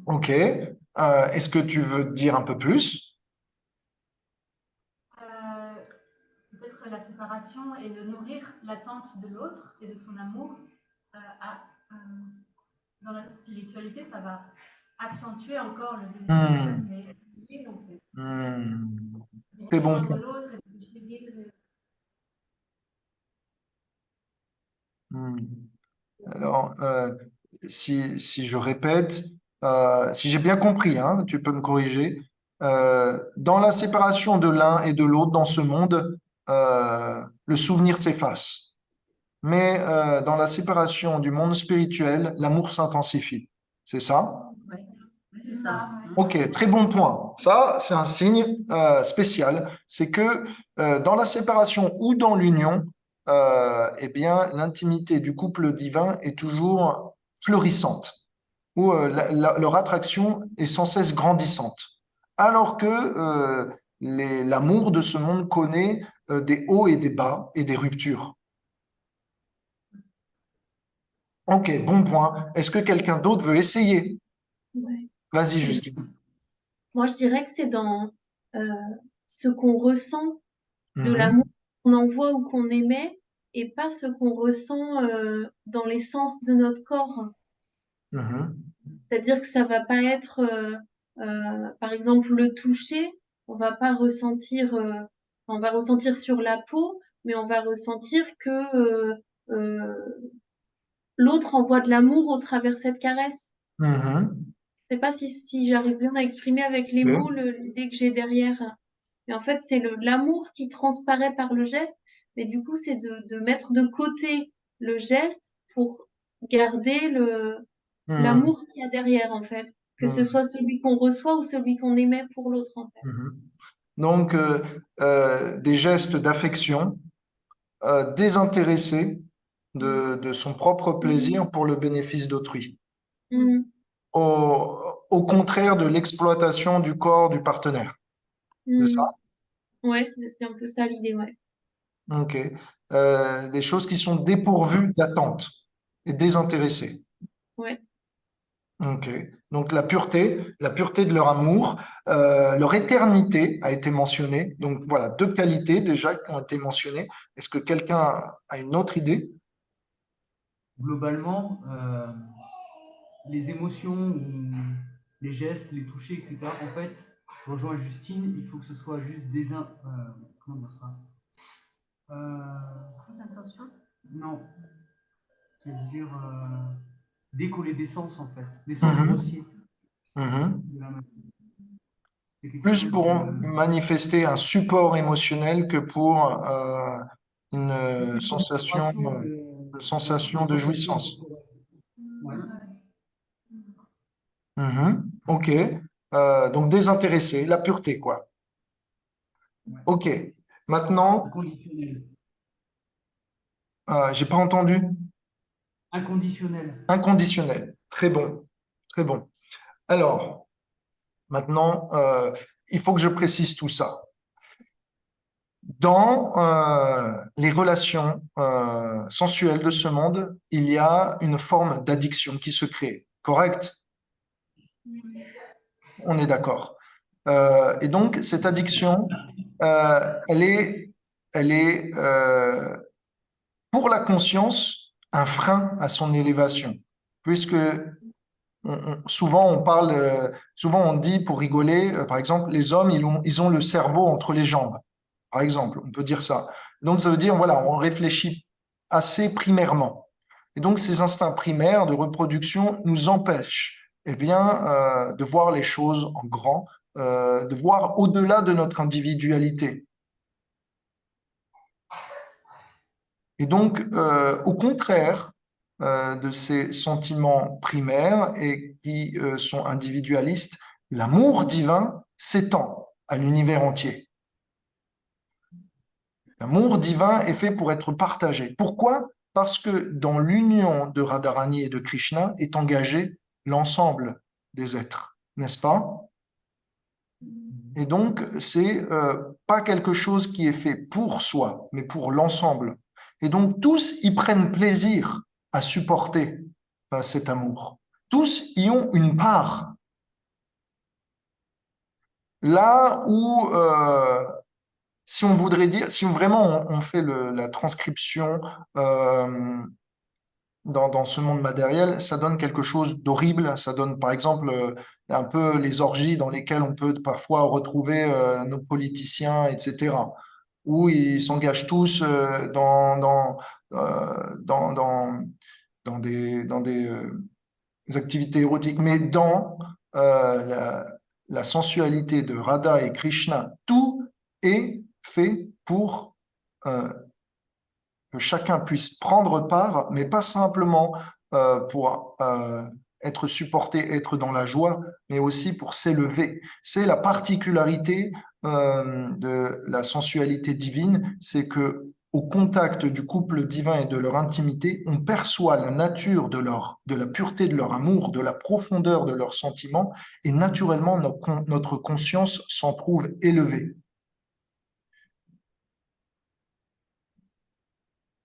Ok. Est-ce que tu veux dire un peu plus? Peut-être la séparation et de nourrir l'attente de l'autre et de son amour dans la spiritualité, ça va accentuer encore le désir. Très bon point. Alors, si je répète, si j'ai bien compris, hein, tu peux me corriger. Dans la séparation de l'un et de l'autre dans ce monde, le souvenir s'efface. Mais dans la séparation du monde spirituel, l'amour s'intensifie. C'est ça? Oui, c'est ça. Ok, très bon point. Ça, c'est un signe spécial. C'est que dans la séparation ou dans l'union, eh bien, l'intimité du couple divin est toujours florissante, où leur attraction est sans cesse grandissante. Alors que l'amour de ce monde connaît des hauts et des bas et des ruptures. Ok, bon point. Est-ce que quelqu'un d'autre veut essayer? Ouais. Vas-y, Justine. Moi, je dirais que c'est dans euh, ce qu'on ressent de Mhm, l'amour qu'on envoie ou qu'on émet et pas ce qu'on ressent dans l'essence de notre corps. mhm, C'est-à-dire que ça va pas être, par exemple, le toucher, on va pas ressentir, on va ressentir sur la peau, mais on va ressentir que l'autre envoie de l'amour au travers de cette caresse. mhm. Je sais pas si j'arrive bien à exprimer avec les Oui. mots l'idée que j'ai derrière. Mais en fait, c'est l'amour qui transparaît par le geste, mais du coup, c'est de mettre de côté le geste pour garder Mhm. l'amour qu'il y a derrière, en fait. que ce soit celui qu'on reçoit ou celui qu'on émet pour l'autre, en fait. Donc, des gestes d'affection désintéressés de son propre plaisir pour le bénéfice d'autrui. Mhm. Au contraire de l'exploitation du corps du partenaire. C'est ça? Ouais, c'est un peu ça l'idée, ouais. Ok. Des choses qui sont dépourvues d'attente et désintéressées. Ouais. Ok. Donc la pureté de leur amour, leur éternité a été mentionnée. Donc voilà, deux qualités déjà qui ont été mentionnées. Est-ce que quelqu'un a une autre idée? Globalement, les émotions, ou les gestes, les touchés, etc. En fait, je rejoins Justine, il faut que ce soit juste comment dire ça? Les intentions. Non, c'est-à-dire décoller des sens en fait, des sens grossiers Mhm. de la main. C'est quelque Plus chose pour de... manifester un support émotionnel que pour une sensation de jouissance. Ouais. Mhm. Ok. Donc désintéressé, la pureté, quoi. Ok. Maintenant, Inconditionnel. j'ai pas entendu. Inconditionnel. Inconditionnel. Très bon. Très bon. Alors, maintenant, il faut que je précise tout ça. Dans les relations sensuelles de ce monde, il y a une forme d'addiction qui se crée. Correct? On est d'accord. Et donc, cette addiction, elle est pour la conscience un frein à son élévation, puisque souvent on dit pour rigoler, par exemple, les hommes, ils ont le cerveau entre les jambes, par exemple, on peut dire ça. Donc ça veut dire, voilà, on réfléchit assez primairement. Et donc ces instincts primaires de reproduction nous empêchent, eh bien, de voir les choses en grand, de voir au-delà de notre individualité. Et donc, au contraire de ces sentiments primaires et qui sont individualistes, l'amour divin s'étend à l'univers entier. L'amour divin est fait pour être partagé. Pourquoi? Parce que dans l'union de Radharani et de Krishna est engagé l'ensemble des êtres, n'est-ce pas? Et donc, c'est pas quelque chose qui est fait pour soi, mais pour l'ensemble. Et donc, tous y prennent plaisir à supporter cet amour. Tous y ont une part. Là où, si on voudrait dire, si vraiment on fait la transcription dans ce monde matériel, ça donne quelque chose d'horrible. Ça donne, par exemple, un peu les orgies dans lesquelles on peut parfois retrouver nos politiciens, etc., où ils s'engagent tous dans des activités érotiques. Mais dans la sensualité de Radha et Krishna, tout est fait pour que chacun puisse prendre part, mais pas simplement pour être supporté, être dans la joie, mais aussi pour s'élever. C'est la particularité de la sensualité divine, c'est que au contact du couple divin et de leur intimité, on perçoit la nature de la pureté de leur amour, de la profondeur de leurs sentiments, et naturellement notre conscience s'en trouve élevée.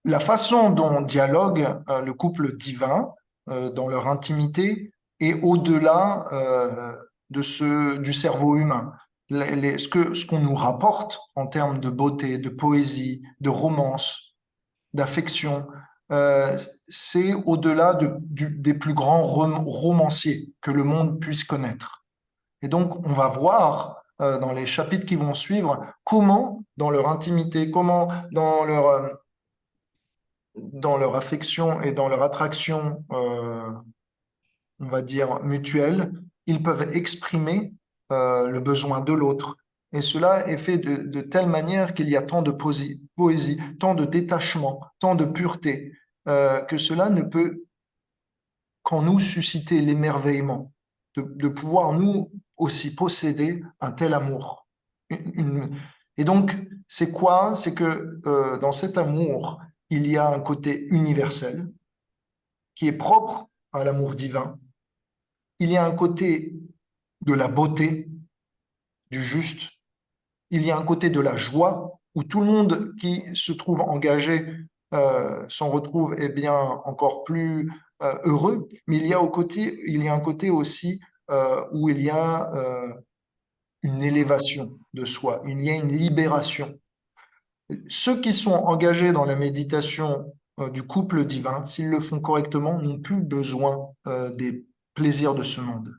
La façon dont dialogue le couple divin dans leur intimité est au-delà du cerveau humain. Ce qu'on nous rapporte en termes de beauté, de poésie, de romance, d'affection, c'est au-delà des plus grands romanciers que le monde puisse connaître. Et donc, on va voir dans les chapitres qui vont suivre comment, dans leur intimité, comment dans leur affection et dans leur attraction, on va dire, mutuelle, ils peuvent exprimer le besoin de l'autre. Et cela est fait de telle manière qu'il y a tant de poésie, tant de détachement, tant de pureté, que cela ne peut qu'en nous susciter l'émerveillement de pouvoir nous aussi posséder un tel amour. Et donc, c'est quoi? C'est que dans cet amour, il y a un côté universel qui est propre à l'amour divin. Il y a un côté de la beauté, du juste. Il y a un côté de la joie où tout le monde qui se trouve engagé s'en retrouve bien encore plus heureux. Mais il y a un côté aussi où il y a une élévation de soi, il y a une libération. Ceux qui sont engagés dans la méditation du couple divin, s'ils le font correctement, n'ont plus besoin des plaisirs de ce monde.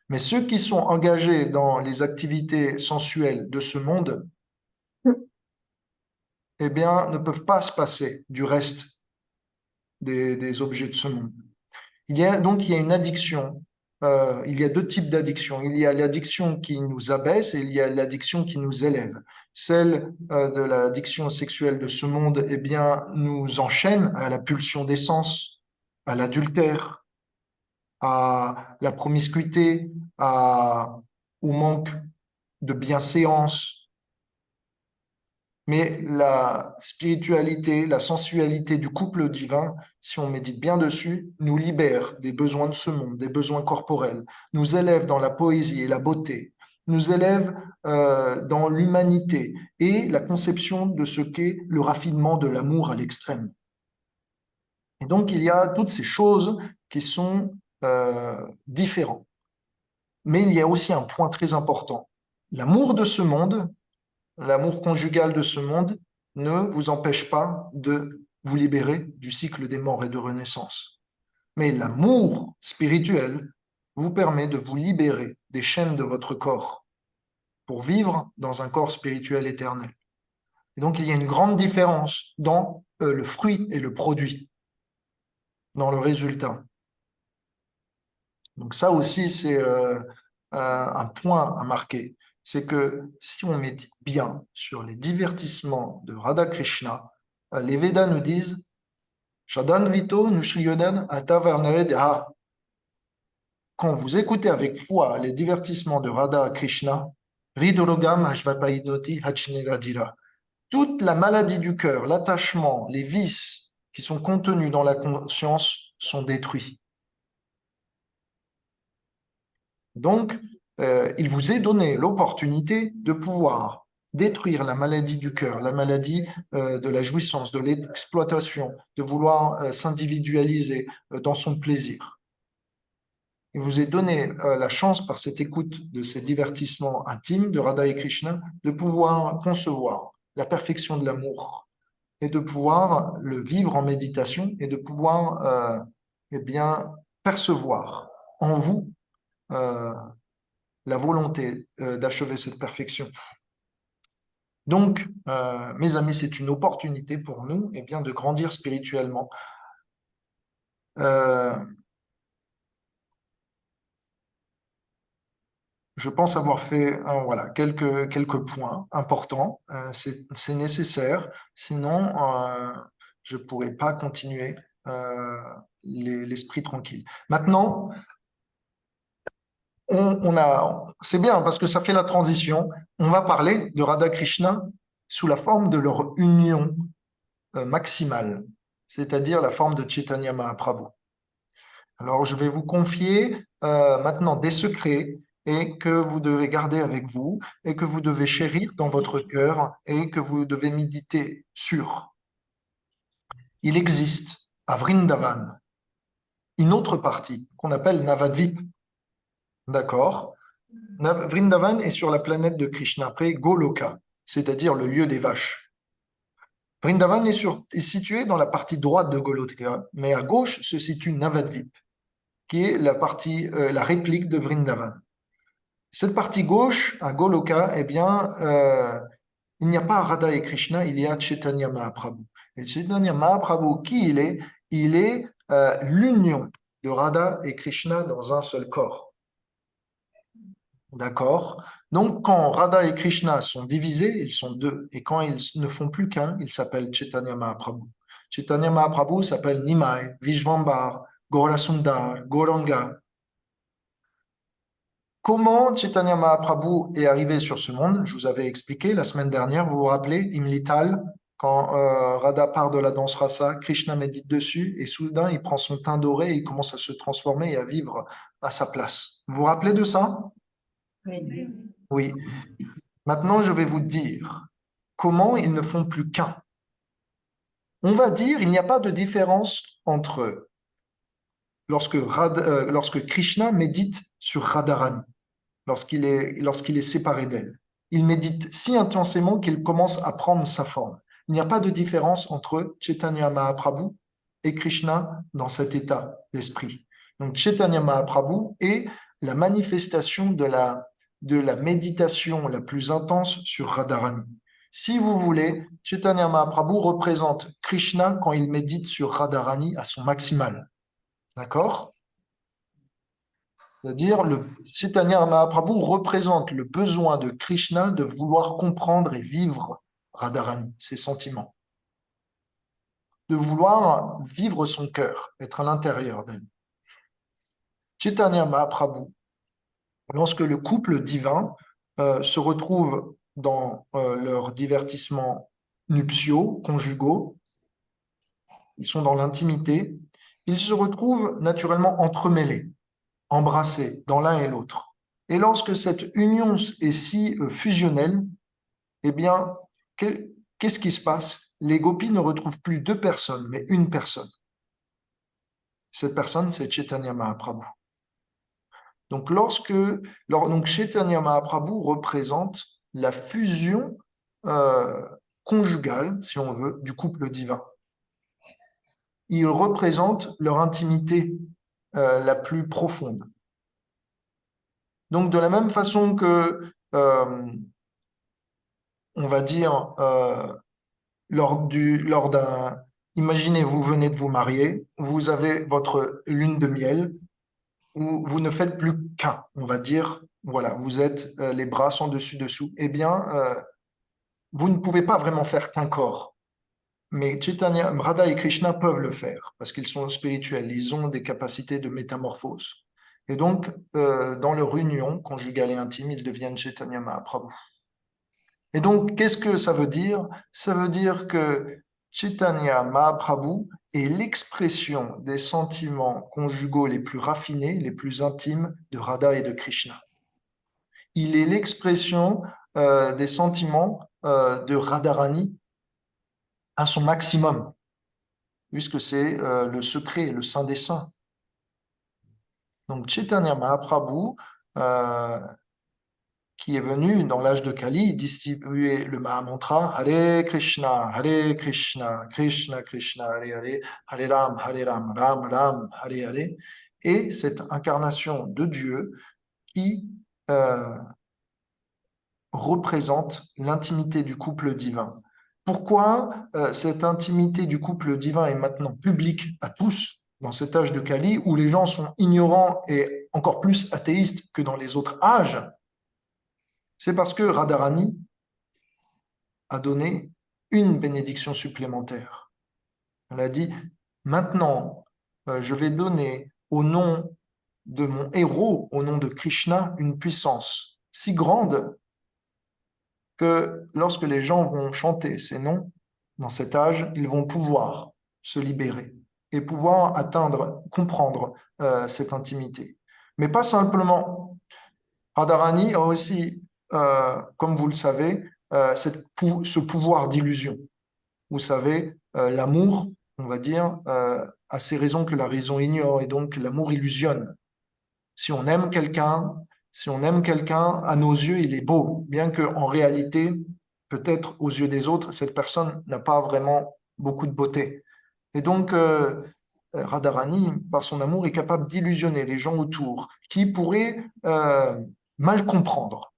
Mais ceux qui sont engagés dans les activités sensuelles de ce monde, eh bien, ne peuvent pas se passer du reste des objets de ce monde. Il y a une addiction. Il y a deux types d'addiction. Il y a l'addiction qui nous abaisse et il y a l'addiction qui nous élève. Celle de l'addiction sexuelle de ce monde, eh bien, nous enchaîne à la pulsion des sens, à l'adultère, à la promiscuité, au manque de bienséance. Mais la spiritualité, la sensualité du couple divin, si on médite bien dessus, nous libère des besoins de ce monde, des besoins corporels, nous élève dans la poésie et la beauté, nous élève dans l'humanité et la conception de ce qu'est le raffinement de l'amour à l'extrême. Et donc, il y a toutes ces choses qui sont différentes. Mais il y a aussi un point très important. L'amour de ce monde, l'amour conjugal de ce monde ne vous empêche pas de vous libérer du cycle des morts et de renaissance. Mais l'amour spirituel vous permet de vous libérer des chaînes de votre corps pour vivre dans un corps spirituel éternel. Et donc, il y a une grande différence dans le fruit et le produit, dans le résultat. Donc ça aussi, c'est un point à marquer. C'est que si on médite bien sur les divertissements de Radha Krishna, les Védas nous disent Shadan Vito Nushriyodan Atavarnaed. Quand vous écoutez avec foi les divertissements de Radha Krishna, Ridurogam Ashvapaidoti Hachniradira, toute la maladie du cœur, l'attachement, les vices qui sont contenus dans la conscience sont détruits. Donc, il vous est donné l'opportunité de pouvoir détruire la maladie du cœur, la maladie de la jouissance, de l'exploitation, de vouloir s'individualiser dans son plaisir. Il vous est donné la chance, par cette écoute de ces divertissements intimes de Radha et Krishna, de pouvoir concevoir la perfection de l'amour et de pouvoir le vivre en méditation et de pouvoir percevoir en vous la volonté d'achever cette perfection. Donc, mes amis, c'est une opportunité pour nous de grandir spirituellement. Je pense avoir fait quelques points importants. C'est nécessaire, sinon je ne pourrais pas continuer l'esprit tranquille. Maintenant, c'est bien parce que ça fait la transition. On va parler de Radha Krishna sous la forme de leur union maximale, c'est-à-dire la forme de Chaitanya Mahaprabhu. Alors, je vais vous confier maintenant des secrets et que vous devez garder avec vous et que vous devez chérir dans votre cœur et que vous devez méditer sur. Il existe à Vrindavan une autre partie qu'on appelle Navadvip. D'accord? Vrindavan est sur la planète de Krishna, après Goloka, c'est-à-dire le lieu des vaches. Vrindavan est situé dans la partie droite de Goloka, mais à gauche se situe Navadvip, qui est la réplique de Vrindavan. Cette partie gauche, à Goloka, il n'y a pas Radha et Krishna, il y a Chaitanya Mahaprabhu. Et Chaitanya Mahaprabhu, qui il est? Il est l'union de Radha et Krishna dans un seul corps. D'accord? Donc, quand Radha et Krishna sont divisés, ils sont deux. Et quand ils ne font plus qu'un, ils s'appellent Chaitanya Mahaprabhu. Chaitanya Mahaprabhu s'appelle Nimai, Vishvambar, Gaurasundar, Gauranga. Comment Chaitanya Mahaprabhu est arrivé sur ce monde? Je vous avais expliqué la semaine dernière, vous vous rappelez, Imlital, quand Radha part de la danse rasa, Krishna médite dessus et soudain il prend son teint doré et il commence à se transformer et à vivre à sa place. Vous vous rappelez de ça? Oui. Oui. Maintenant, je vais vous dire comment ils ne font plus qu'un. On va dire il n'y a pas de différence entre lorsque Krishna médite sur Radharani, lorsqu'il est séparé d'elle. Il médite si intensément qu'il commence à prendre sa forme. Il n'y a pas de différence entre Chaitanya Mahaprabhu et Krishna dans cet état d'esprit. Donc Chaitanya Mahaprabhu est la manifestation de la méditation la plus intense sur Radharani. Si vous voulez, Chaitanya Mahaprabhu représente Krishna quand il médite sur Radharani à son maximal. D'accord? C'est-à-dire, le Chaitanya Mahaprabhu représente le besoin de Krishna de vouloir comprendre et vivre Radharani, ses sentiments, de vouloir vivre son cœur, être à l'intérieur d'elle. Chaitanya Mahaprabhu, lorsque le couple divin se retrouve dans leurs divertissements nuptiaux, conjugaux, ils sont dans l'intimité, ils se retrouvent naturellement entremêlés, embrassés dans l'un et l'autre. Et lorsque cette union est si fusionnelle, eh bien, qu'est-ce qui se passe? Les gopis ne retrouvent plus deux personnes, mais une personne. Cette personne, c'est Chaitanya Mahaprabhu. Donc, donc Chaitanya Mahaprabhu représente la fusion conjugale, si on veut, du couple divin. Il représente leur intimité la plus profonde. Donc, de la même façon que, on va dire, lors d'un... Imaginez, vous venez de vous marier, vous avez votre lune de miel, où vous ne faites plus qu'un, on va dire, voilà, vous êtes les bras sont dessus-dessous. Eh bien, vous ne pouvez pas vraiment faire qu'un corps. Mais Chaitanya, Radha et Krishna peuvent le faire, parce qu'ils sont spirituels, ils ont des capacités de métamorphose. Et donc, dans leur union conjugale et intime, ils deviennent Chaitanya Mahaprabhu. Et donc, qu'est-ce que ça veut dire? Ça veut dire que Chaitanya Mahaprabhu est l'expression des sentiments conjugaux les plus raffinés, les plus intimes de Radha et de Krishna. Il est l'expression des sentiments de Radharani à son maximum, puisque c'est le secret, le saint des saints. Donc Chaitanya Mahaprabhu, qui est venu dans l'âge de Kali distribuer le Mahamantra Hare Krishna, Krishna Krishna, Hare Ram, Ram Ram, Hare Hare, et cette incarnation de Dieu qui représente l'intimité du couple divin. Pourquoi cette intimité du couple divin est maintenant publique à tous dans cet âge de Kali où les gens sont ignorants et encore plus athéistes que dans les autres âges? C'est parce que Radharani a donné une bénédiction supplémentaire. Elle a dit, maintenant, je vais donner au nom de mon héros, au nom de Krishna, une puissance si grande que lorsque les gens vont chanter ces noms, dans cet âge, ils vont pouvoir se libérer et pouvoir atteindre, comprendre cette intimité. Mais pas simplement. Radharani a aussi, comme vous le savez, ce pouvoir d'illusion. Vous savez, l'amour, on va dire, a ses raisons que la raison ignore, et donc l'amour illusionne. Si on aime quelqu'un, à nos yeux, il est beau, bien qu'en réalité, peut-être aux yeux des autres, cette personne n'a pas vraiment beaucoup de beauté. Et donc, Radharani, par son amour, est capable d'illusionner les gens autour qui pourraient mal comprendre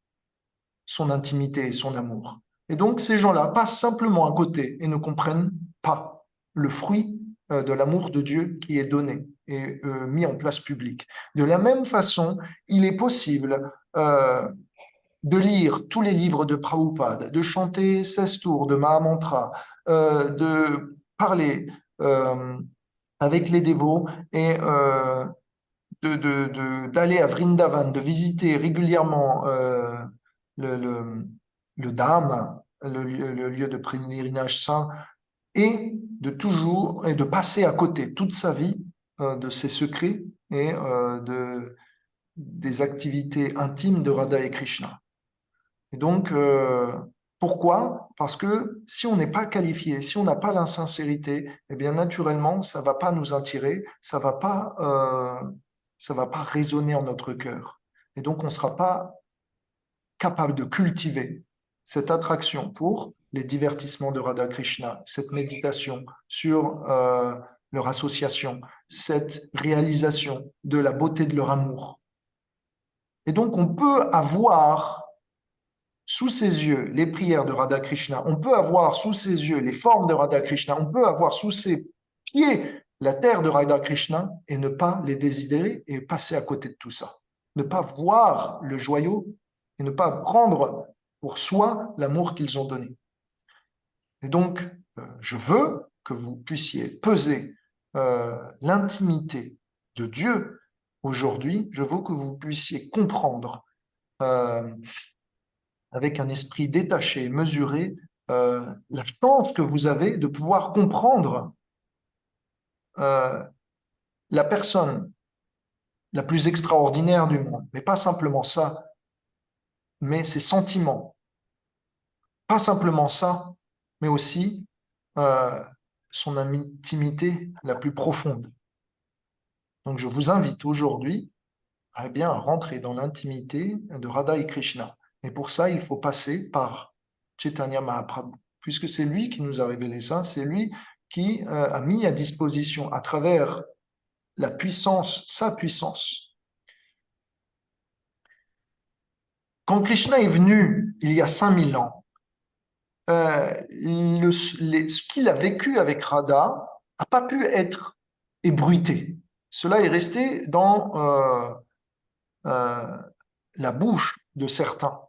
son intimité et son amour. Et donc, ces gens-là passent simplement à côté et ne comprennent pas le fruit de l'amour de Dieu qui est donné et mis en place public. De la même façon, il est possible de lire tous les livres de Prabhupada, de chanter 16 tours de Mahamantra, de parler avec les dévots et d'aller à Vrindavan, de visiter régulièrement le, le, le Dham, le lieu de pèlerinage saint, et de passer à côté toute sa vie de ses secrets et des activités intimes de Radha et Krishna. Et donc, pourquoi? Parce que si on n'est pas qualifié, si on n'a pas la sincérité, eh bien naturellement, ça va pas nous attirer, ça va pas résonner en notre cœur. Et donc, on ne sera pas capable de cultiver cette attraction pour les divertissements de Radha Krishna, cette méditation sur leur association, cette réalisation de la beauté de leur amour. Et donc, on peut avoir sous ses yeux les prières de Radha Krishna, on peut avoir sous ses yeux les formes de Radha Krishna, on peut avoir sous ses pieds la terre de Radha Krishna et ne pas les désider et passer à côté de tout ça. Ne pas voir le joyau et ne pas prendre pour soi l'amour qu'ils ont donné. Et donc, je veux que vous puissiez peser l'intimité de Dieu aujourd'hui. Je veux que vous puissiez comprendre avec un esprit détaché, mesuré, la chance que vous avez de pouvoir comprendre la personne la plus extraordinaire du monde. Mais pas simplement ça, mais ses sentiments. Pas simplement ça, mais aussi son intimité la plus profonde. Donc je vous invite aujourd'hui à rentrer dans l'intimité de Radha et Krishna. Et pour ça, il faut passer par Chaitanya Mahaprabhu, puisque c'est lui qui nous a révélé ça, c'est lui qui a mis à disposition à travers la puissance, sa puissance. Quand Krishna est venu il y a 5000 ans, ce qu'il a vécu avec Radha n'a pas pu être ébruité. Cela est resté dans la bouche de certains.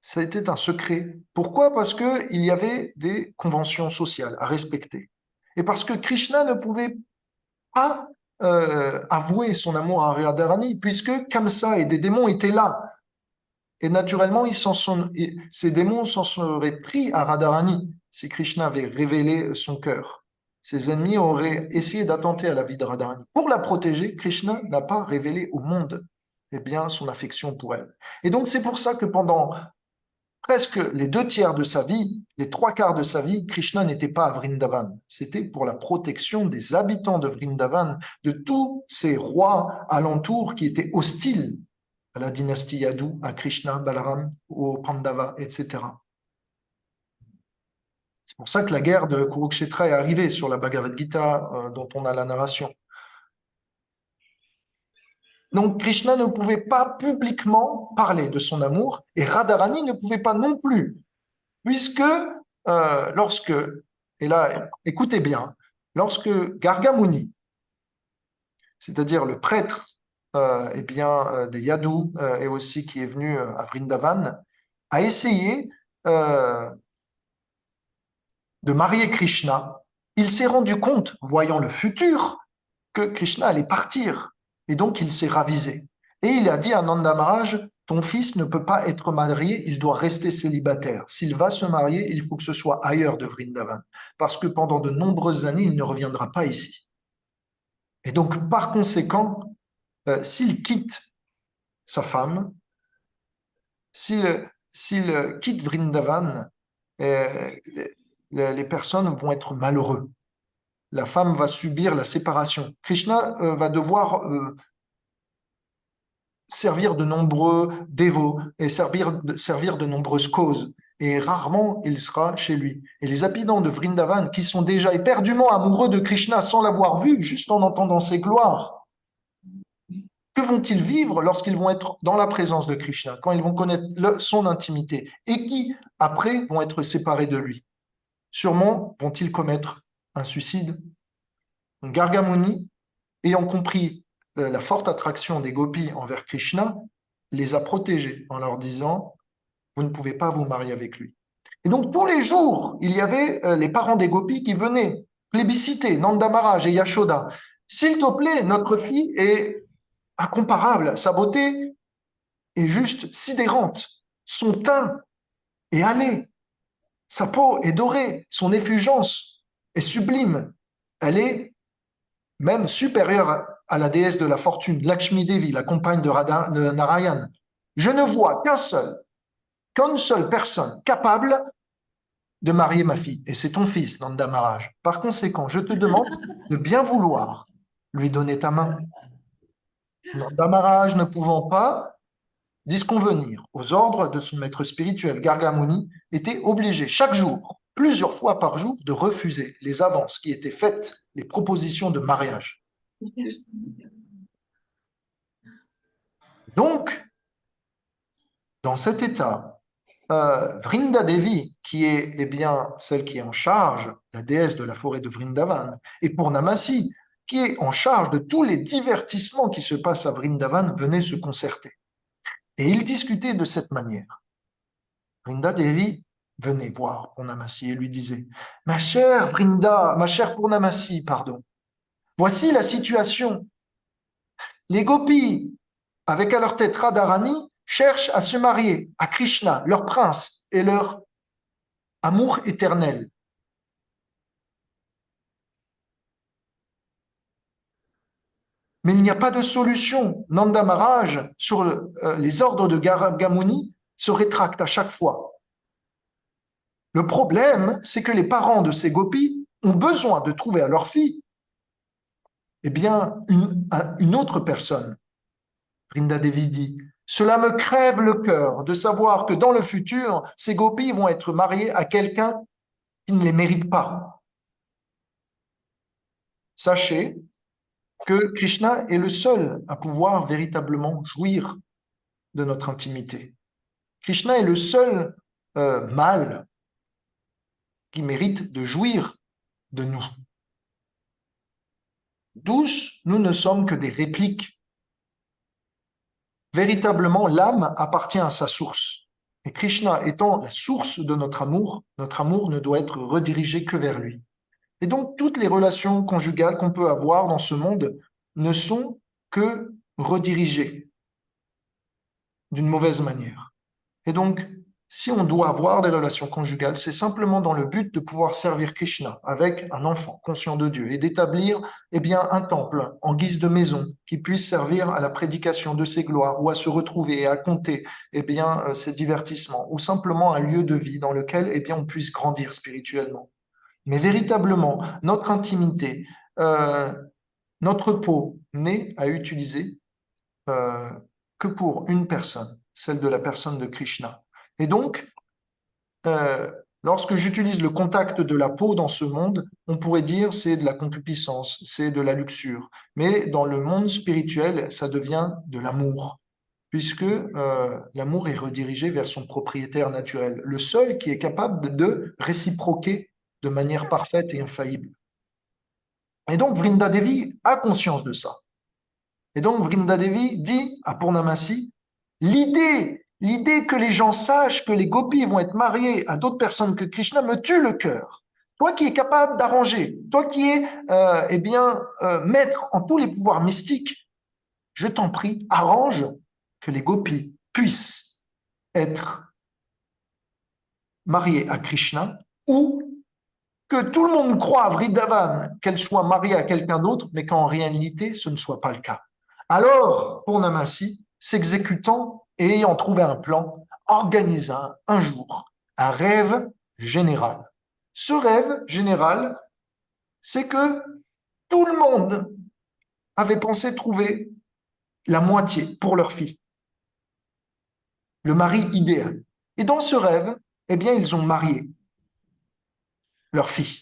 Ça a été un secret. Pourquoi? Parce qu'il y avait des conventions sociales à respecter. Et parce que Krishna ne pouvait pas avouer son amour à Radharani, puisque Kamsa et des démons étaient là. Et naturellement, ces démons s'en seraient pris à Radharani si Krishna avait révélé son cœur. Ses ennemis auraient essayé d'attenter à la vie de Radharani. Pour la protéger, Krishna n'a pas révélé au monde son affection pour elle. Et donc, c'est pour ça que pendant presque les 2/3 de sa vie, les 3/4 de sa vie, Krishna n'était pas à Vrindavan. C'était pour la protection des habitants de Vrindavan, de tous ces rois alentours qui étaient hostiles à la dynastie Yadu, à Krishna, Balaram, aux Pandava, etc. C'est pour ça que la guerre de Kurukshetra est arrivée sur la Bhagavad Gita, dont on a la narration. Donc Krishna ne pouvait pas publiquement parler de son amour et Radharani ne pouvait pas non plus, puisque et là écoutez bien, lorsque Garga Muni, c'est-à-dire le prêtre des Yadus et aussi qui est venu à Vrindavan, a essayé de marier Krishna, il s'est rendu compte, voyant le futur, que Krishna allait partir. Et donc, il s'est ravisé. Et il a dit à Nanda Maharaj, ton fils ne peut pas être marié, il doit rester célibataire. S'il va se marier, il faut que ce soit ailleurs de Vrindavan, parce que pendant de nombreuses années, il ne reviendra pas ici. Et donc, par conséquent, s'il quitte sa femme, s'il quitte Vrindavan, les personnes vont être malheureux. La femme va subir la séparation. Krishna va devoir servir de nombreux dévots et servir de nombreuses causes. Et rarement, il sera chez lui. Et les habitants de Vrindavan, qui sont déjà éperdument amoureux de Krishna sans l'avoir vu, juste en entendant ses gloires, que vont-ils vivre lorsqu'ils vont être dans la présence de Krishna, quand ils vont connaître son intimité, et qui, après, vont être séparés de lui? Sûrement vont-ils commettre un suicide. Garga Muni, ayant compris la forte attraction des gopis envers Krishna, les a protégés en leur disant « Vous ne pouvez pas vous marier avec lui ». Et donc tous les jours, il y avait les parents des gopis qui venaient plébisciter Nanda Maharaj et Yashoda. s'il te plaît, notre fille est incomparable, sa beauté est juste sidérante, son teint est hâlé, sa peau est dorée, son effulgence est sublime, elle est même supérieure à la déesse de la fortune, Lakshmi Devi, la compagne de Narayan. Je ne vois qu'une seule personne capable de marier ma fille, et c'est ton fils, Nanda Maharaj. Par conséquent, je te demande de bien vouloir lui donner ta main. Nanda Maharaj, ne pouvant pas disconvenir aux ordres de son maître spirituel, Garga Muni, était obligé chaque jour, plusieurs fois par jour, de refuser les avances qui étaient faites, les propositions de mariage. Donc, dans cet état, Vrinda Devi, qui est bien celle qui est en charge, la déesse de la forêt de Vrindavan, et Purnamasi, qui est en charge de tous les divertissements qui se passent à Vrindavan, venaient se concerter. Et ils discutaient de cette manière. Vrinda Devi venait voir Purnamasi et lui disait « Ma chère Purnamasi, pardon, voici la situation. Les gopis, avec à leur tête Radharani, cherchent à se marier à Krishna, leur prince, et leur amour éternel. Mais il n'y a pas de solution. Nanda Maharaj, sur les ordres de Garga Muni, se rétracte à chaque fois. Le problème, c'est que les parents de ces gopis ont besoin de trouver à leur fille une autre personne. Vrinda Devi dit « Cela me crève le cœur de savoir que dans le futur, ces gopis vont être mariés à quelqu'un qui ne les mérite pas. Sachez que Krishna est le seul à pouvoir véritablement jouir de notre intimité. Krishna est le seul mâle qui mérite de jouir de nous. Tous, nous ne sommes que des répliques. Véritablement, l'âme appartient à sa source. Et Krishna étant la source de notre amour ne doit être redirigé que vers lui. Et donc, toutes les relations conjugales qu'on peut avoir dans ce monde ne sont que redirigées d'une mauvaise manière. Et donc, si on doit avoir des relations conjugales, c'est simplement dans le but de pouvoir servir Krishna avec un enfant conscient de Dieu et d'établir un temple en guise de maison qui puisse servir à la prédication de ses gloires ou à se retrouver et à compter ses divertissements ou simplement un lieu de vie dans lequel on puisse grandir spirituellement. Mais véritablement, notre intimité, notre peau n'est à utiliser que pour une personne, celle de la personne de Krishna. Et donc, lorsque j'utilise le contact de la peau dans ce monde, on pourrait dire c'est de la concupiscence, c'est de la luxure. Mais dans le monde spirituel, ça devient de l'amour, puisque l'amour est redirigé vers son propriétaire naturel, le seul qui est capable de réciproquer de manière parfaite et infaillible. Et donc, Vrinda Devi a conscience de ça. Et donc, Vrinda Devi dit à Purnamasi, l'idée que les gens sachent que les gopis vont être mariés à d'autres personnes que Krishna me tue le cœur. Toi qui es capable d'arranger, toi qui es maître en tous les pouvoirs mystiques, je t'en prie, arrange que les gopis puissent être mariés à Krishna ou que tout le monde croit à Vrindavan qu'elle soit mariée à quelqu'un d'autre, mais qu'en réalité, ce ne soit pas le cas. Alors, Purnamasi, s'exécutant et ayant trouvé un plan, organisa un jour un rêve général. Ce rêve général, c'est que tout le monde avait pensé trouver la moitié pour leur fille, le mari idéal. Et dans ce rêve, ils ont marié leur fille.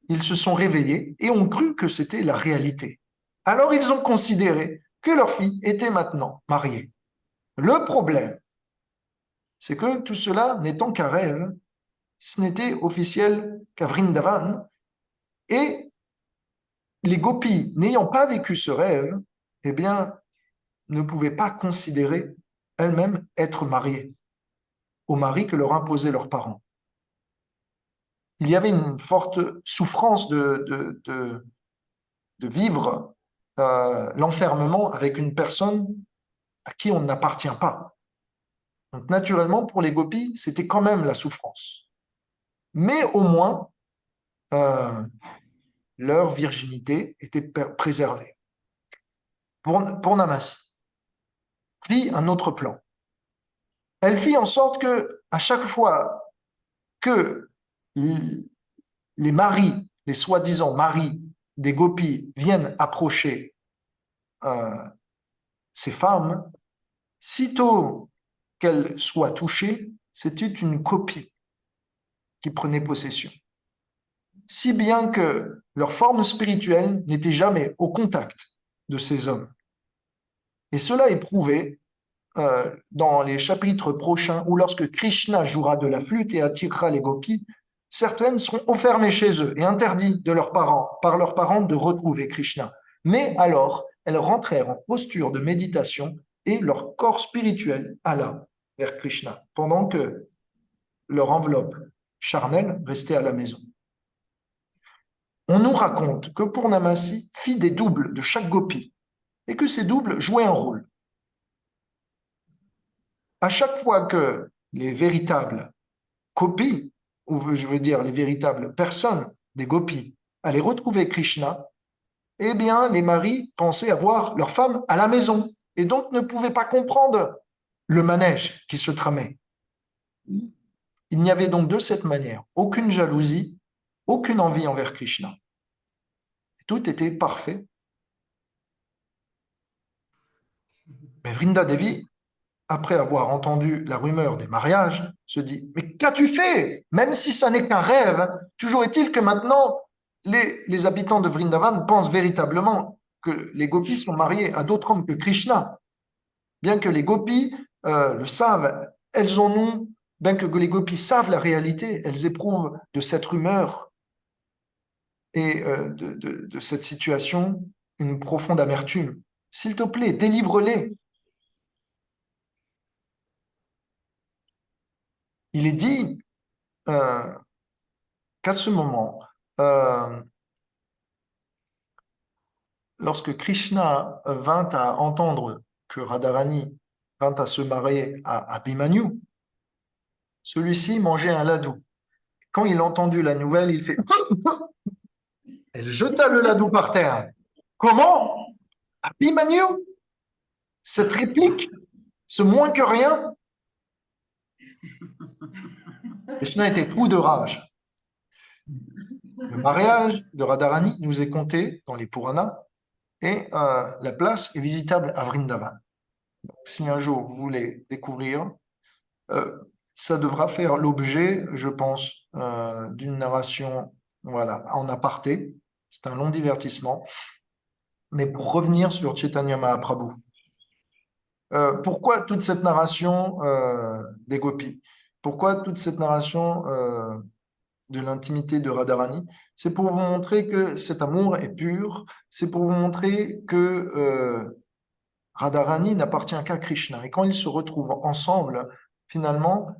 Ils se sont réveillés et ont cru que c'était la réalité. Alors ils ont considéré que leur fille était maintenant mariée. Le problème, c'est que tout cela n'étant qu'un rêve, ce n'était officiel qu'à Vrindavan, et les gopis, n'ayant pas vécu ce rêve, ne pouvaient pas considérer elles-mêmes être mariées au mari que leur imposaient leurs parents. Il y avait une forte souffrance de de vivre l'enfermement avec une personne à qui on n'appartient pas. Donc naturellement, pour les gopis, c'était quand même la souffrance. Mais au moins, leur virginité était préservée. Pour Namasi, fit un autre plan. Elle fit en sorte que, à chaque fois que les maris, les soi-disant maris des gopis viennent approcher ces femmes, sitôt qu'elles soient touchées, c'était une copie qui prenait possession. Si bien que leur forme spirituelle n'était jamais au contact de ces hommes. Et cela est prouvé dans les chapitres prochains où lorsque Krishna jouera de la flûte et attirera les gopis, certaines seront enfermées chez eux et interdites par leurs parents de retrouver Krishna. Mais alors, elles rentrèrent en posture de méditation et leur corps spirituel alla vers Krishna, pendant que leur enveloppe charnelle restait à la maison. On nous raconte que Purnamasi fit des doubles de chaque gopi et que ces doubles jouaient un rôle. À chaque fois que les véritables gopis, ou je veux dire les véritables personnes des gopis, allaient retrouver Krishna, eh bien, les maris pensaient avoir leur femme à la maison et donc ne pouvaient pas comprendre le manège qui se tramait. Il n'y avait donc de cette manière aucune jalousie, aucune envie envers Krishna. Tout était parfait. Mais Vrinda Devi, après avoir entendu la rumeur des mariages, se dit « Mais qu'as-tu fait? Même si ça n'est qu'un rêve, toujours est-il que maintenant, les habitants de Vrindavan pensent véritablement que les gopis sont mariés à d'autres hommes que Krishna. Bien que les gopis le savent, bien que les gopis savent la réalité, elles éprouvent de cette rumeur et de cette situation une profonde amertume. S'il te plaît, délivre-les. » Il est dit qu'à ce moment, lorsque Krishna vint à entendre que Radharani vint à se marier à Abhimanyu, celui-ci mangeait un ladou. Quand il a entendu la nouvelle, il fait « Elle jeta le ladou par terre. Comment? Abhimanyu? Cette réplique, ce moins que rien. Krishna était fou de rage. Le mariage de Radharani nous est conté dans les Puranas et la place est visitable à Vrindavan. Donc, si un jour vous voulez découvrir, ça devra faire l'objet, je pense, d'une narration en aparté. C'est un long divertissement. Mais pour revenir sur Chaitanya Mahaprabhu, pourquoi toute cette narration des gopis? Pourquoi toute cette narration de l'intimité de Radharani? C'est pour vous montrer que cet amour est pur, c'est pour vous montrer que Radharani n'appartient qu'à Krishna. Et quand ils se retrouvent ensemble, finalement,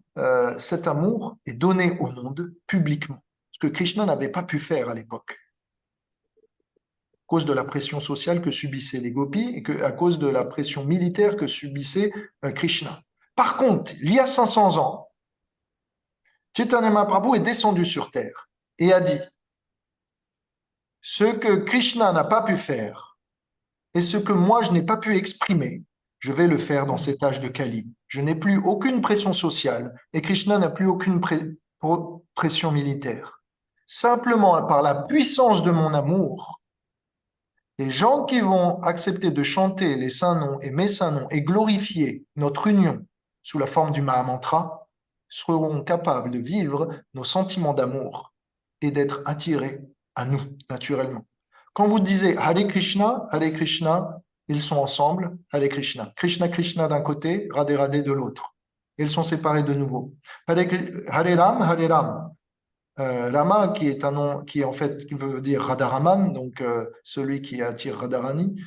cet amour est donné au monde publiquement, ce que Krishna n'avait pas pu faire à l'époque, à cause de la pression sociale que subissaient les gopis et à cause de la pression militaire que subissait Krishna. Par contre, il y a 500 ans, Chaitanya Mahaprabhu est descendu sur terre et a dit « Ce que Krishna n'a pas pu faire et ce que moi je n'ai pas pu exprimer, je vais le faire dans cet âge de Kali. Je n'ai plus aucune pression sociale et Krishna n'a plus aucune pression militaire. Simplement par la puissance de mon amour, les gens qui vont accepter de chanter les saints noms et mes saints noms et glorifier notre union sous la forme du Mahamantra seront capables de vivre nos sentiments d'amour et d'être attirés à nous, naturellement. Quand vous disiez Hare Krishna, ils sont ensemble, Hare Krishna. Krishna, Krishna d'un côté, Radhe Radhe de l'autre. Ils sont séparés de nouveau. Hare Ram, Hare Ram. Rama, qui est un nom qui veut dire Radharaman, donc celui qui attire Radharani,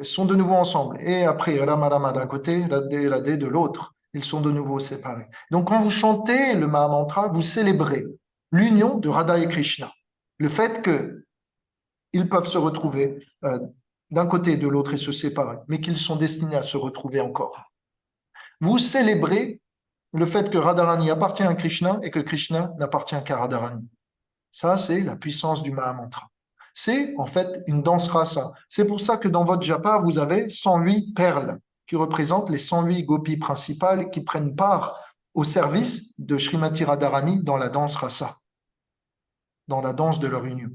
sont de nouveau ensemble. Et après, Rama Rama d'un côté, Radhe Radhe de l'autre. Ils sont de nouveau séparés. Donc, quand vous chantez le Mahamantra, vous célébrez l'union de Radha et Krishna. Le fait que ils peuvent se retrouver d'un côté et de l'autre et se séparer, mais qu'ils sont destinés à se retrouver encore. Vous célébrez le fait que Radharani appartient à Krishna et que Krishna n'appartient qu'à Radharani. Ça, c'est la puissance du Mahamantra. C'est en fait une danse rasa. C'est pour ça que dans votre japa, vous avez 108 perles qui représentent les 108 gopis principales qui prennent part au service de Srimati Radharani dans la danse rasa, dans la danse de leur union.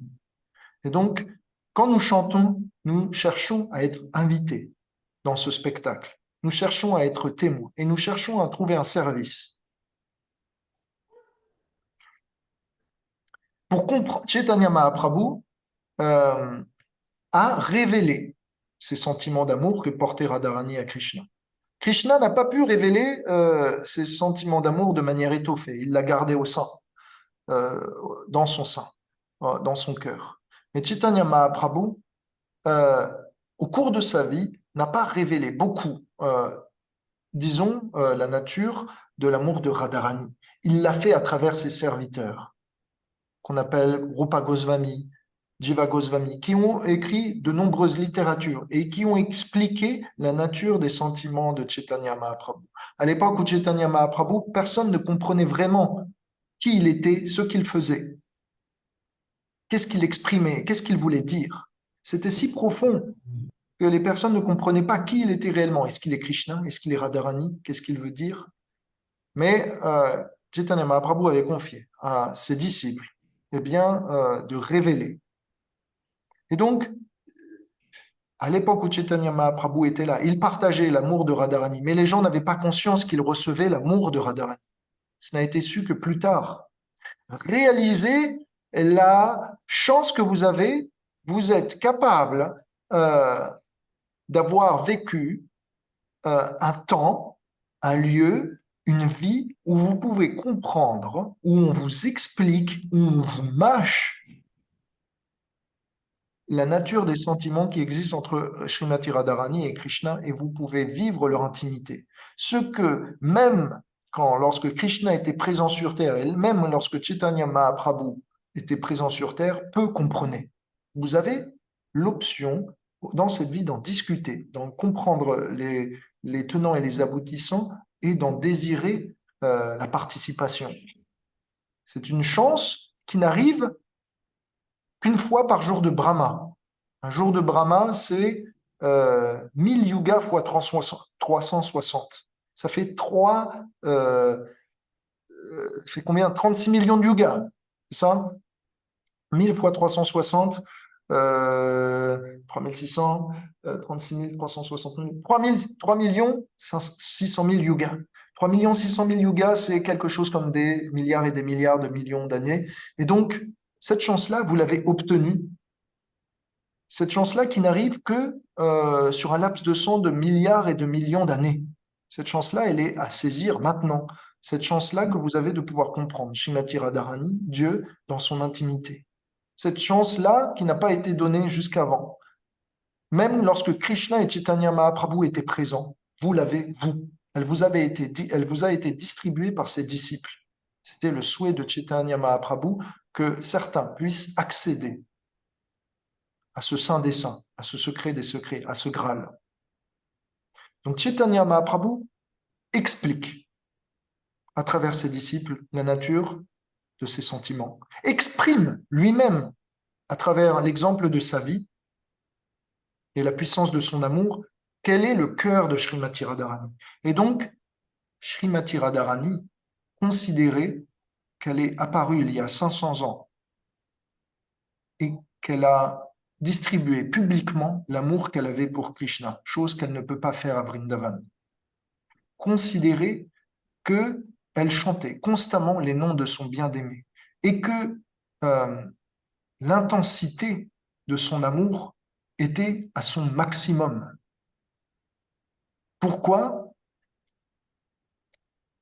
Et donc, quand nous chantons, nous cherchons à être invités dans ce spectacle. Nous cherchons à être témoins et nous cherchons à trouver un service. Pour comprendre, Chaitanya Mahaprabhu a révélé ces sentiments d'amour que portait Radharani à Krishna. Krishna n'a pas pu révéler ces sentiments d'amour de manière étoffée. Il l'a gardé au sein, dans son sein, dans son cœur. Mais Chaitanya Mahaprabhu, au cours de sa vie, n'a pas révélé beaucoup, disons, la nature de l'amour de Radharani. Il l'a fait à travers ses serviteurs, qu'on appelle Rupa Goswami, Jiva Goswami, qui ont écrit de nombreuses littératures et qui ont expliqué la nature des sentiments de Chaitanya Mahaprabhu. À l'époque où Chaitanya Mahaprabhu, personne ne comprenait vraiment qui il était, ce qu'il faisait, qu'est-ce qu'il exprimait, qu'est-ce qu'il voulait dire. C'était si profond que les personnes ne comprenaient pas qui il était réellement. Est-ce qu'il est Krishna? Est-ce qu'il est Radharani? Qu'est-ce qu'il veut dire? Mais Chaitanya Mahaprabhu avait confié à ses disciples de révéler. Et donc, à l'époque où Chaitanya Mahaprabhu était là, il partageait l'amour de Radharani, mais les gens n'avaient pas conscience qu'il recevait l'amour de Radharani. Ce n'a été su que plus tard. Réalisez la chance que vous avez, vous êtes capable d'avoir vécu un temps, un lieu, une vie où vous pouvez comprendre, où on vous explique, où on vous mâche la nature des sentiments qui existent entre Srimati Radharani et Krishna, et vous pouvez vivre leur intimité. Ce que même lorsque Krishna était présent sur terre, et même lorsque Chaitanya Mahaprabhu était présent sur terre, peu comprenaient. Vous avez l'option dans cette vie d'en discuter, d'en comprendre les tenants et les aboutissants et d'en désirer la participation. C'est une chance qui n'arrive qu'une fois par jour de Brahma. Un jour de Brahma, c'est 1000 yugas fois 360. Ça fait fait combien? 36 millions de yugas, c'est ça? 1000 fois 360, 3600, 36 360 000, 3 millions 600 000 yugas. 3 600 000 yugas, c'est quelque chose comme des milliards et des milliards de millions d'années. Et donc, cette chance-là, vous l'avez obtenue. Cette chance-là qui n'arrive que sur un laps de temps de milliards et de millions d'années. Cette chance-là, elle est à saisir maintenant. Cette chance-là que vous avez de pouvoir comprendre Srimati Radharani, Dieu, dans son intimité. Cette chance-là qui n'a pas été donnée jusqu'avant. Même lorsque Krishna et Chaitanya Mahaprabhu étaient présents, vous l'avez, vous. Elle vous a été distribuée par ses disciples. C'était le souhait de Chaitanya Mahaprabhu que certains puissent accéder à ce saint des saints, à ce secret des secrets, à ce Graal. Donc Chaitanya Mahaprabhu explique à travers ses disciples la nature de ses sentiments, exprime lui-même à travers l'exemple de sa vie et la puissance de son amour quel est le cœur de Srimati Radharani. Et donc, Srimati Radharani considérait qu'elle est apparue il y a 500 ans et qu'elle a distribué publiquement l'amour qu'elle avait pour Krishna, chose qu'elle ne peut pas faire à Vrindavan. Considérer qu'elle chantait constamment les noms de son bien-aimé et que l'intensité de son amour était à son maximum. Pourquoi?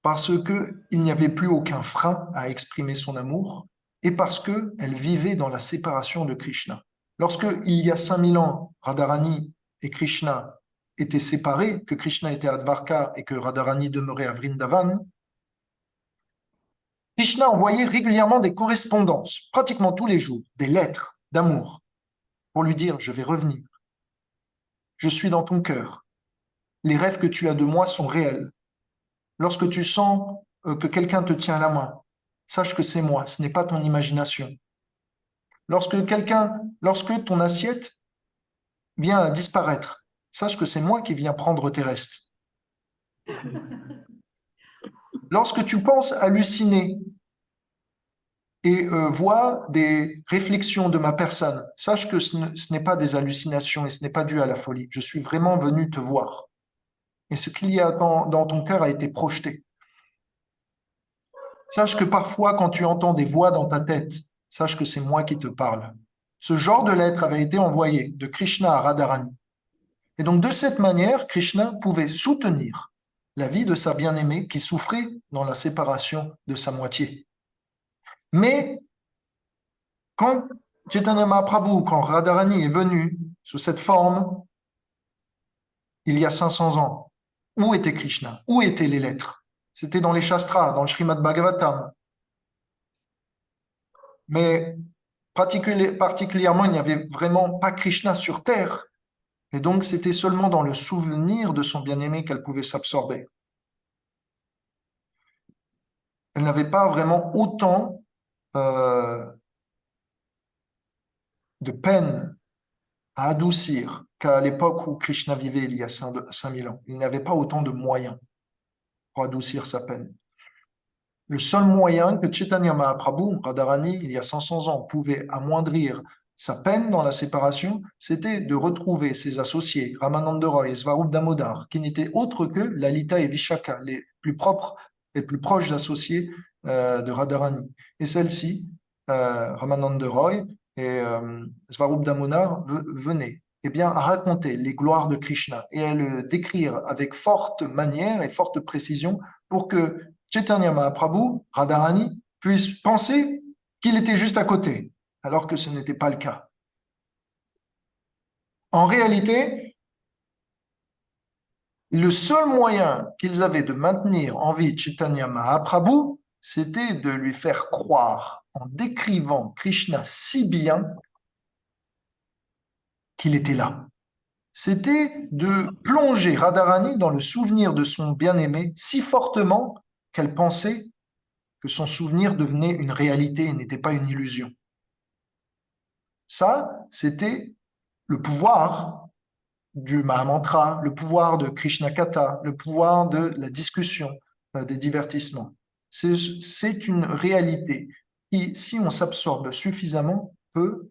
Parce qu'il n'y avait plus aucun frein à exprimer son amour et parce qu'elle vivait dans la séparation de Krishna. Lorsque, il y a 5000 ans, Radharani et Krishna étaient séparés, que Krishna était à Dvarka et que Radharani demeurait à Vrindavan, Krishna envoyait régulièrement des correspondances, pratiquement tous les jours, des lettres d'amour pour lui dire, je vais revenir. Je suis dans ton cœur. Les rêves que tu as de moi sont réels. Lorsque tu sens que quelqu'un te tient la main, sache que c'est moi, ce n'est pas ton imagination. Lorsque ton assiette vient à disparaître, sache que c'est moi qui viens prendre tes restes. Lorsque tu penses halluciner et vois des réflexions de ma personne, sache que ce n'est pas des hallucinations et ce n'est pas dû à la folie. Je suis vraiment venu te voir. Et ce qu'il y a dans ton cœur a été projeté. Sache que parfois, quand tu entends des voix dans ta tête, sache que c'est moi qui te parle. Ce genre de lettre avait été envoyé de Krishna à Radharani. Et donc, de cette manière, Krishna pouvait soutenir la vie de sa bien-aimée qui souffrait dans la séparation de sa moitié. Mais quand Chaitanya Mahaprabhu, quand Radharani est venu sous cette forme, il y a 500 ans, où était Krishna? Où étaient les lettres? C'était dans les Shastras, dans le Srimad Bhagavatam. Mais particulièrement, il n'y avait vraiment pas Krishna sur terre. Et donc, c'était seulement dans le souvenir de son bien-aimé qu'elle pouvait s'absorber. Elle n'avait pas vraiment autant de peine à adoucir qu'à l'époque où Krishna vivait il y a 5000 ans. Il n'avait pas autant de moyens pour adoucir sa peine. Le seul moyen que Chaitanya Mahaprabhu, Radharani, il y a 500 ans, pouvait amoindrir sa peine dans la séparation, c'était de retrouver ses associés, Ramananda Roy et Svarup Damodar, qui n'étaient autres que Lalita et Vishaka, les plus propres et plus proches associés de Radharani. Et celle-ci, Ramananda Roy et Svarup Damodar, venaient à raconter les gloires de Krishna et à le décrire avec forte manière et forte précision pour que Chaitanya Mahaprabhu, Radharani, puisse penser qu'il était juste à côté, alors que ce n'était pas le cas. En réalité, le seul moyen qu'ils avaient de maintenir en vie Chaitanya Mahaprabhu, c'était de lui faire croire, en décrivant Krishna si bien, qu'il était là. C'était de plonger Radharani dans le souvenir de son bien-aimé si fortement qu'elle pensait que son souvenir devenait une réalité et n'était pas une illusion. Ça, c'était le pouvoir du Mahamantra, le pouvoir de Krishna Katha, le pouvoir de la discussion, des divertissements. C'est une réalité qui, si on s'absorbe suffisamment, peut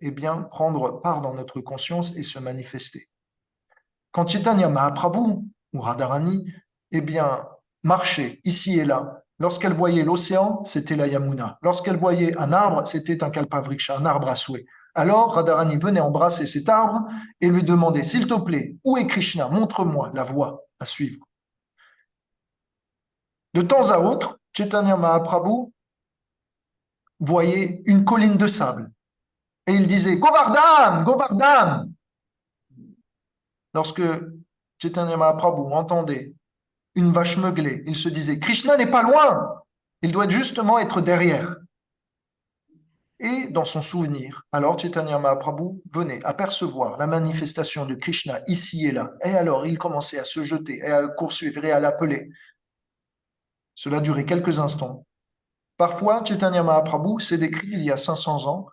prendre part dans notre conscience et se manifester. Quand Chaitanya Mahaprabhu ou Radharani marchait ici et là, lorsqu'elle voyait l'océan, c'était la Yamuna. Lorsqu'elle voyait un arbre, c'était un Kalpavriksha, un arbre à souhait. Alors Radharani venait embrasser cet arbre et lui demandait, s'il te plaît, où est Krishna? Montre-moi la voie à suivre. De temps à autre, Chaitanya Mahaprabhu voyait une colline de sable et il disait, Govardhan, Govardhan! Lorsque Chaitanya Mahaprabhu entendait une vache meugler, il se disait, Krishna n'est pas loin, il doit justement être derrière. Et dans son souvenir, alors Chaitanya Mahaprabhu venait apercevoir la manifestation de Krishna ici et là. Et alors il commençait à se jeter, et à poursuivre et à l'appeler. Cela durait quelques instants. Parfois, Chaitanya Mahaprabhu s'est décrit il y a 500 ans,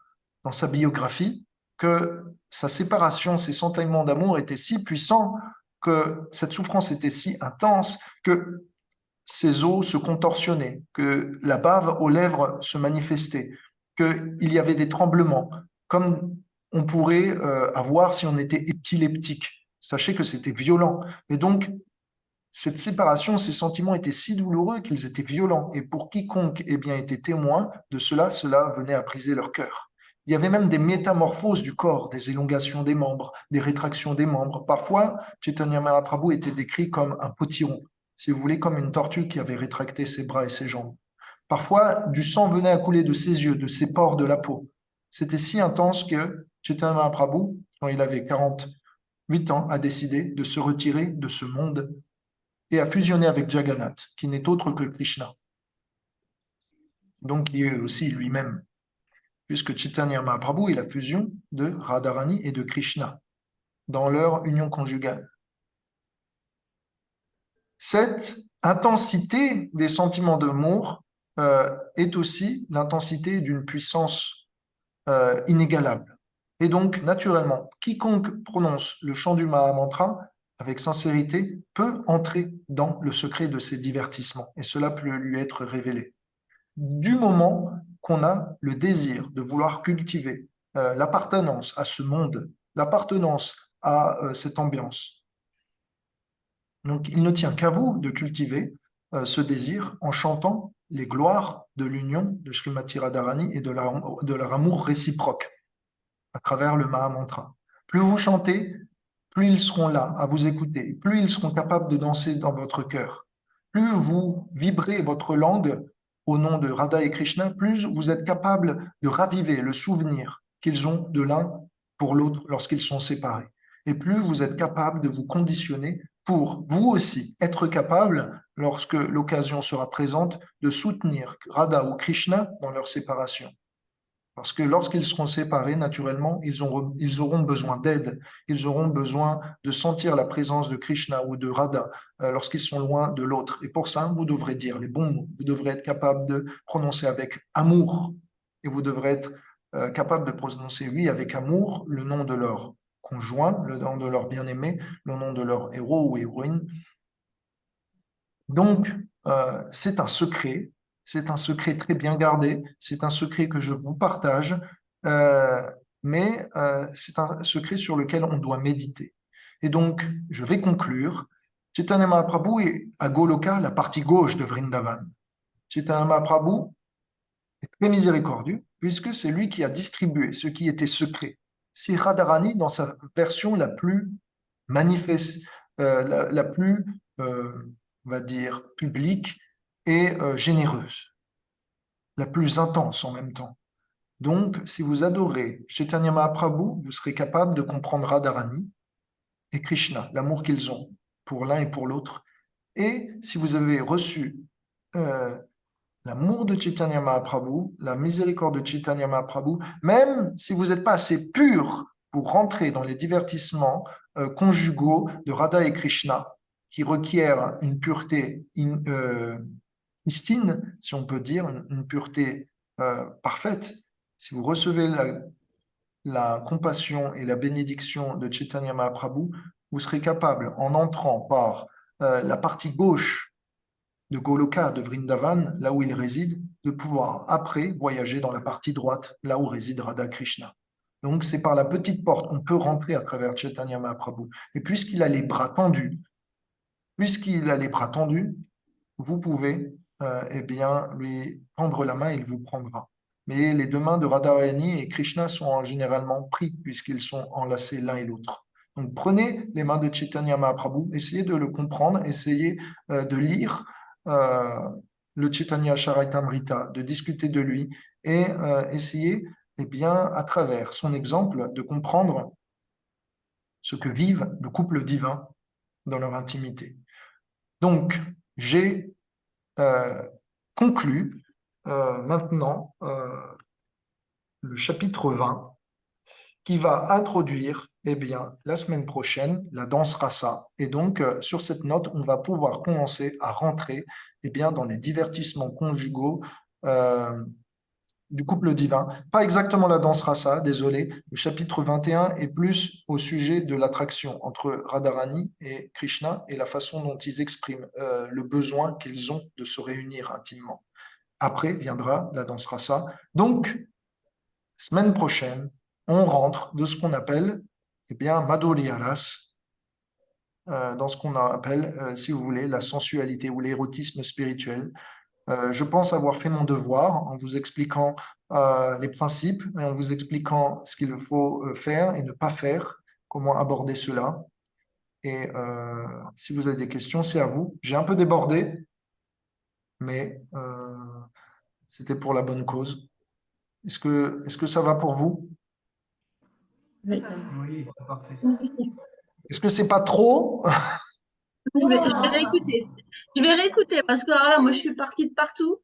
dans sa biographie, que sa séparation, ses sentiments d'amour étaient si puissants, que cette souffrance était si intense, que ses os se contorsionnaient, que la bave aux lèvres se manifestait, qu'il y avait des tremblements, comme on pourrait avoir si on était épileptique. Sachez que c'était violent. Et donc, cette séparation, ces sentiments étaient si douloureux qu'ils étaient violents. Et pour quiconque était témoin de cela, cela venait à briser leur cœur. Il y avait même des métamorphoses du corps, des élongations des membres, des rétractions des membres. Parfois, Chaitanya Mahaprabhu était décrit comme un potiron, si vous voulez, comme une tortue qui avait rétracté ses bras et ses jambes. Parfois, du sang venait à couler de ses yeux, de ses pores de la peau. C'était si intense que Chaitanya Mahaprabhu, quand il avait 48 ans, a décidé de se retirer de ce monde et a fusionné avec Jagannath, qui n'est autre que Krishna. Donc, il est aussi lui-même. puisque Chaitanya Mahaprabhu est la fusion de Radharani et de Krishna dans leur union conjugale. Cette intensité des sentiments d'amour est aussi l'intensité d'une puissance inégalable. Et donc, naturellement, quiconque prononce le chant du Mahamantra avec sincérité peut entrer dans le secret de ces divertissements, et cela peut lui être révélé. Du moment qu'on a le désir de vouloir cultiver l'appartenance à ce monde, l'appartenance à cette ambiance. Donc, il ne tient qu'à vous de cultiver ce désir en chantant les gloires de l'union de Srimati Radharani et de leur amour réciproque à travers le Mahamantra. Plus vous chantez, plus ils seront là à vous écouter, plus ils seront capables de danser dans votre cœur. Plus vous vibrez votre langue au nom de Radha et Krishna, plus vous êtes capable de raviver le souvenir qu'ils ont de l'un pour l'autre lorsqu'ils sont séparés. Et plus vous êtes capable de vous conditionner pour vous aussi être capable, lorsque l'occasion sera présente, de soutenir Radha ou Krishna dans leur séparation. Parce que lorsqu'ils seront séparés, naturellement, ils auront besoin d'aide, ils auront besoin de sentir la présence de Krishna ou de Radha lorsqu'ils sont loin de l'autre. Et pour ça, vous devrez dire les bons mots, vous devrez être capable de prononcer avec amour, et vous devrez être capable de prononcer, oui, avec amour, le nom de leur conjoint, le nom de leur bien-aimé, le nom de leur héros ou héroïne. Donc, c'est un secret. C'est un secret très bien gardé, c'est un secret que je vous partage, mais c'est un secret sur lequel on doit méditer. Et donc, je vais conclure. Chaitanya Mahaprabhu est à Goloka, la partie gauche de Vrindavan. Chaitanya Mahaprabhu est très miséricordieux, puisque c'est lui qui a distribué ce qui était secret. C'est Radharani dans sa version la plus manifeste, la plus, on va dire, publique, et généreuse, la plus intense en même temps. Donc, si vous adorez Chaitanya Mahaprabhu, vous serez capable de comprendre Radharani et Krishna, l'amour qu'ils ont pour l'un et pour l'autre. Et si vous avez reçu l'amour de Chaitanya Mahaprabhu, la miséricorde de Chaitanya Mahaprabhu, même si vous n'êtes pas assez pur pour rentrer dans les divertissements conjugaux de Radha et Krishna, qui requièrent une pureté pristine, si on peut dire, une pureté parfaite, si vous recevez la compassion et la bénédiction de Chaitanya Mahaprabhu, vous serez capable, en entrant par la partie gauche de Goloka, de Vrindavan, là où il réside, de pouvoir après voyager dans la partie droite, là où réside Radha Krishna. Donc c'est par la petite porte qu'on peut rentrer à travers Chaitanya Mahaprabhu. Et puisqu'il a les bras tendus, vous pouvez eh bien, lui tendre la main, il vous prendra. Mais les deux mains de Radharani et Krishna sont généralement pris puisqu'ils sont enlacés l'un et l'autre. Donc prenez les mains de Chaitanya Mahaprabhu, essayez de le comprendre, essayez de lire le Chaitanya Charitamrita, de discuter de lui et essayez eh bien, à travers son exemple de comprendre ce que vivent le couple divin dans leur intimité. Donc, j'ai conclu maintenant le chapitre 20 qui va introduire eh bien, la semaine prochaine la danse rasa. Et donc, sur cette note, on va pouvoir commencer à rentrer eh bien, dans les divertissements conjugaux du couple divin. Pas exactement la danse rasa, désolé. Le chapitre 21 est plus au sujet de l'attraction entre Radharani et Krishna et la façon dont ils expriment le besoin qu'ils ont de se réunir intimement. Après viendra la danse rasa. Donc, semaine prochaine, on rentre de ce qu'on appelle eh bien, Madhurya Ras, dans ce qu'on appelle, si vous voulez, la sensualité ou l'érotisme spirituel. Je pense avoir fait mon devoir en vous expliquant les principes et en vous expliquant ce qu'il faut faire et ne pas faire, comment aborder cela. Et si vous avez des questions, c'est à vous. J'ai un peu débordé, mais c'était pour la bonne cause. Est-ce que ça va pour vous? Oui. Oui, parfait. Est-ce que c'est pas trop? Je vais réécouter. Je vais réécouter parce que alors là, moi, je suis partie de partout.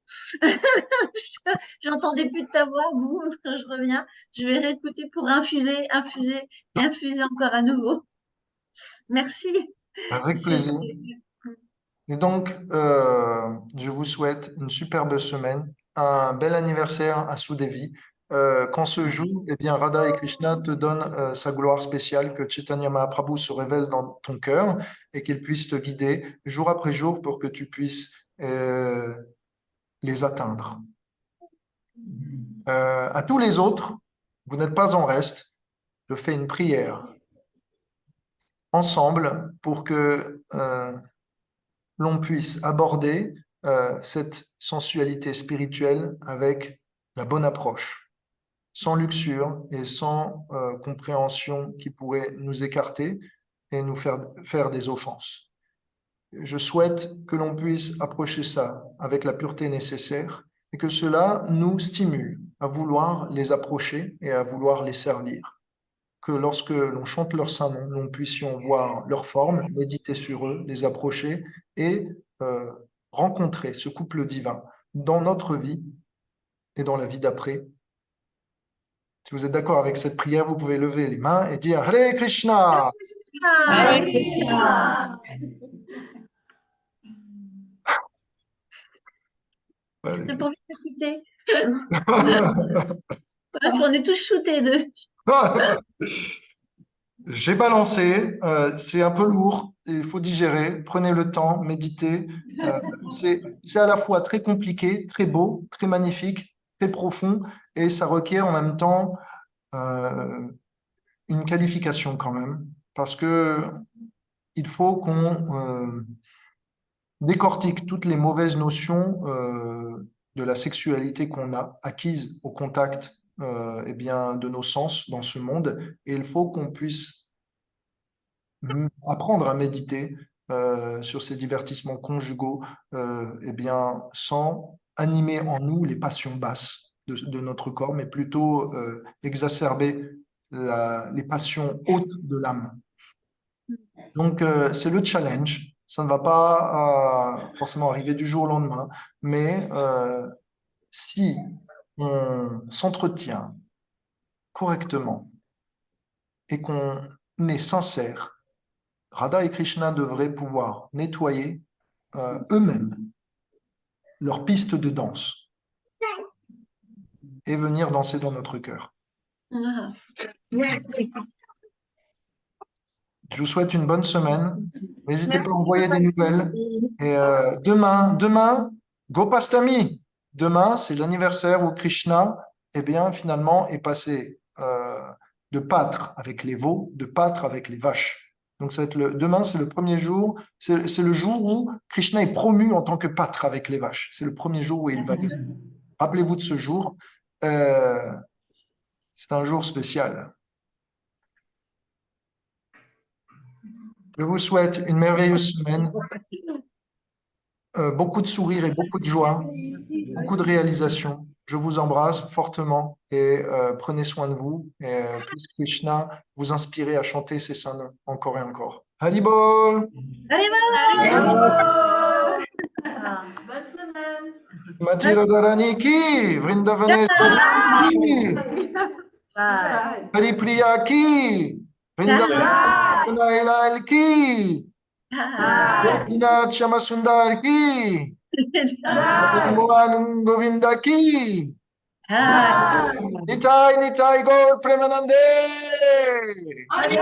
J'entendais plus de ta voix. Boum, je reviens. Je vais réécouter pour infuser, infuser, infuser encore à nouveau. Merci. Avec C'est- plaisir. Et donc, je vous souhaite une superbe semaine, un bel anniversaire à Sudevi. Quand ce jour, eh bien, Radha et Krishna te donnent sa gloire spéciale, que Chaitanya Mahaprabhu se révèle dans ton cœur et qu'il puisse te guider jour après jour pour que tu puisses les atteindre. À tous les autres, vous n'êtes pas en reste. Je fais une prière ensemble pour que l'on puisse aborder cette sensualité spirituelle avec la bonne approche, sans luxure et sans compréhension qui pourrait nous écarter et nous faire des offenses. Je souhaite que l'on puisse approcher ça avec la pureté nécessaire et que cela nous stimule à vouloir les approcher et à vouloir les servir. Que lorsque l'on chante leur saint nom, nous puissions voir leur forme, méditer sur eux, les approcher et euh, rencontrer ce couple divin dans notre vie et dans la vie d'après. Si vous êtes d'accord avec cette prière, vous pouvez lever les mains et dire Hare Krishna. Hare Krishna. J'ai pas envie d'écouter. On est tous shootés de. J'ai balancé, c'est un peu lourd, il faut digérer, prenez le temps, méditez. C'est à la fois très compliqué, très beau, très magnifique, très profond, et ça requiert en même temps euh, une qualification quand même, parce que il faut qu'on décortique toutes les mauvaises notions de la sexualité qu'on a acquises au contact eh bien, de nos sens dans ce monde, et il faut qu'on puisse apprendre à méditer sur ces divertissements conjugaux, eh bien, sans animer en nous les passions basses de notre corps, mais plutôt exacerber les passions hautes de l'âme. Donc, c'est le challenge. Ça ne va pas forcément arriver du jour au lendemain, mais si on s'entretient correctement et qu'on est sincère, Radha et Krishna devraient pouvoir nettoyer eux-mêmes leur piste de danse et venir danser dans notre cœur. Ah. Je vous souhaite une bonne semaine. N'hésitez pas à envoyer des nouvelles. Et demain, Gopastami. Demain, c'est l'anniversaire où Krishna, eh bien, finalement, est passé de pâtre avec les veaux, de pâtre avec les vaches. Donc, demain, c'est le premier jour, c'est le jour où Krishna est promu en tant que pâtre avec les vaches. C'est le premier jour où il va. Rappelez-vous de ce jour. C'est un jour spécial. Je vous souhaite une merveilleuse semaine, beaucoup de sourires et beaucoup de joie, beaucoup de réalisations. Je vous embrasse fortement et prenez soin de vous. Et puisse Krishna vous inspirer à chanter ces saints noms encore et encore. Haribol! Allez, Bonne semaine. Mati Radharani ki, Vrindavaneshwari ki, Haripriya ki, Vrindavaneshwari ki, Gopinath Shamasundar ki, Mohan Govinda ki, Nitai Nitai Gaur Premanande. Allez,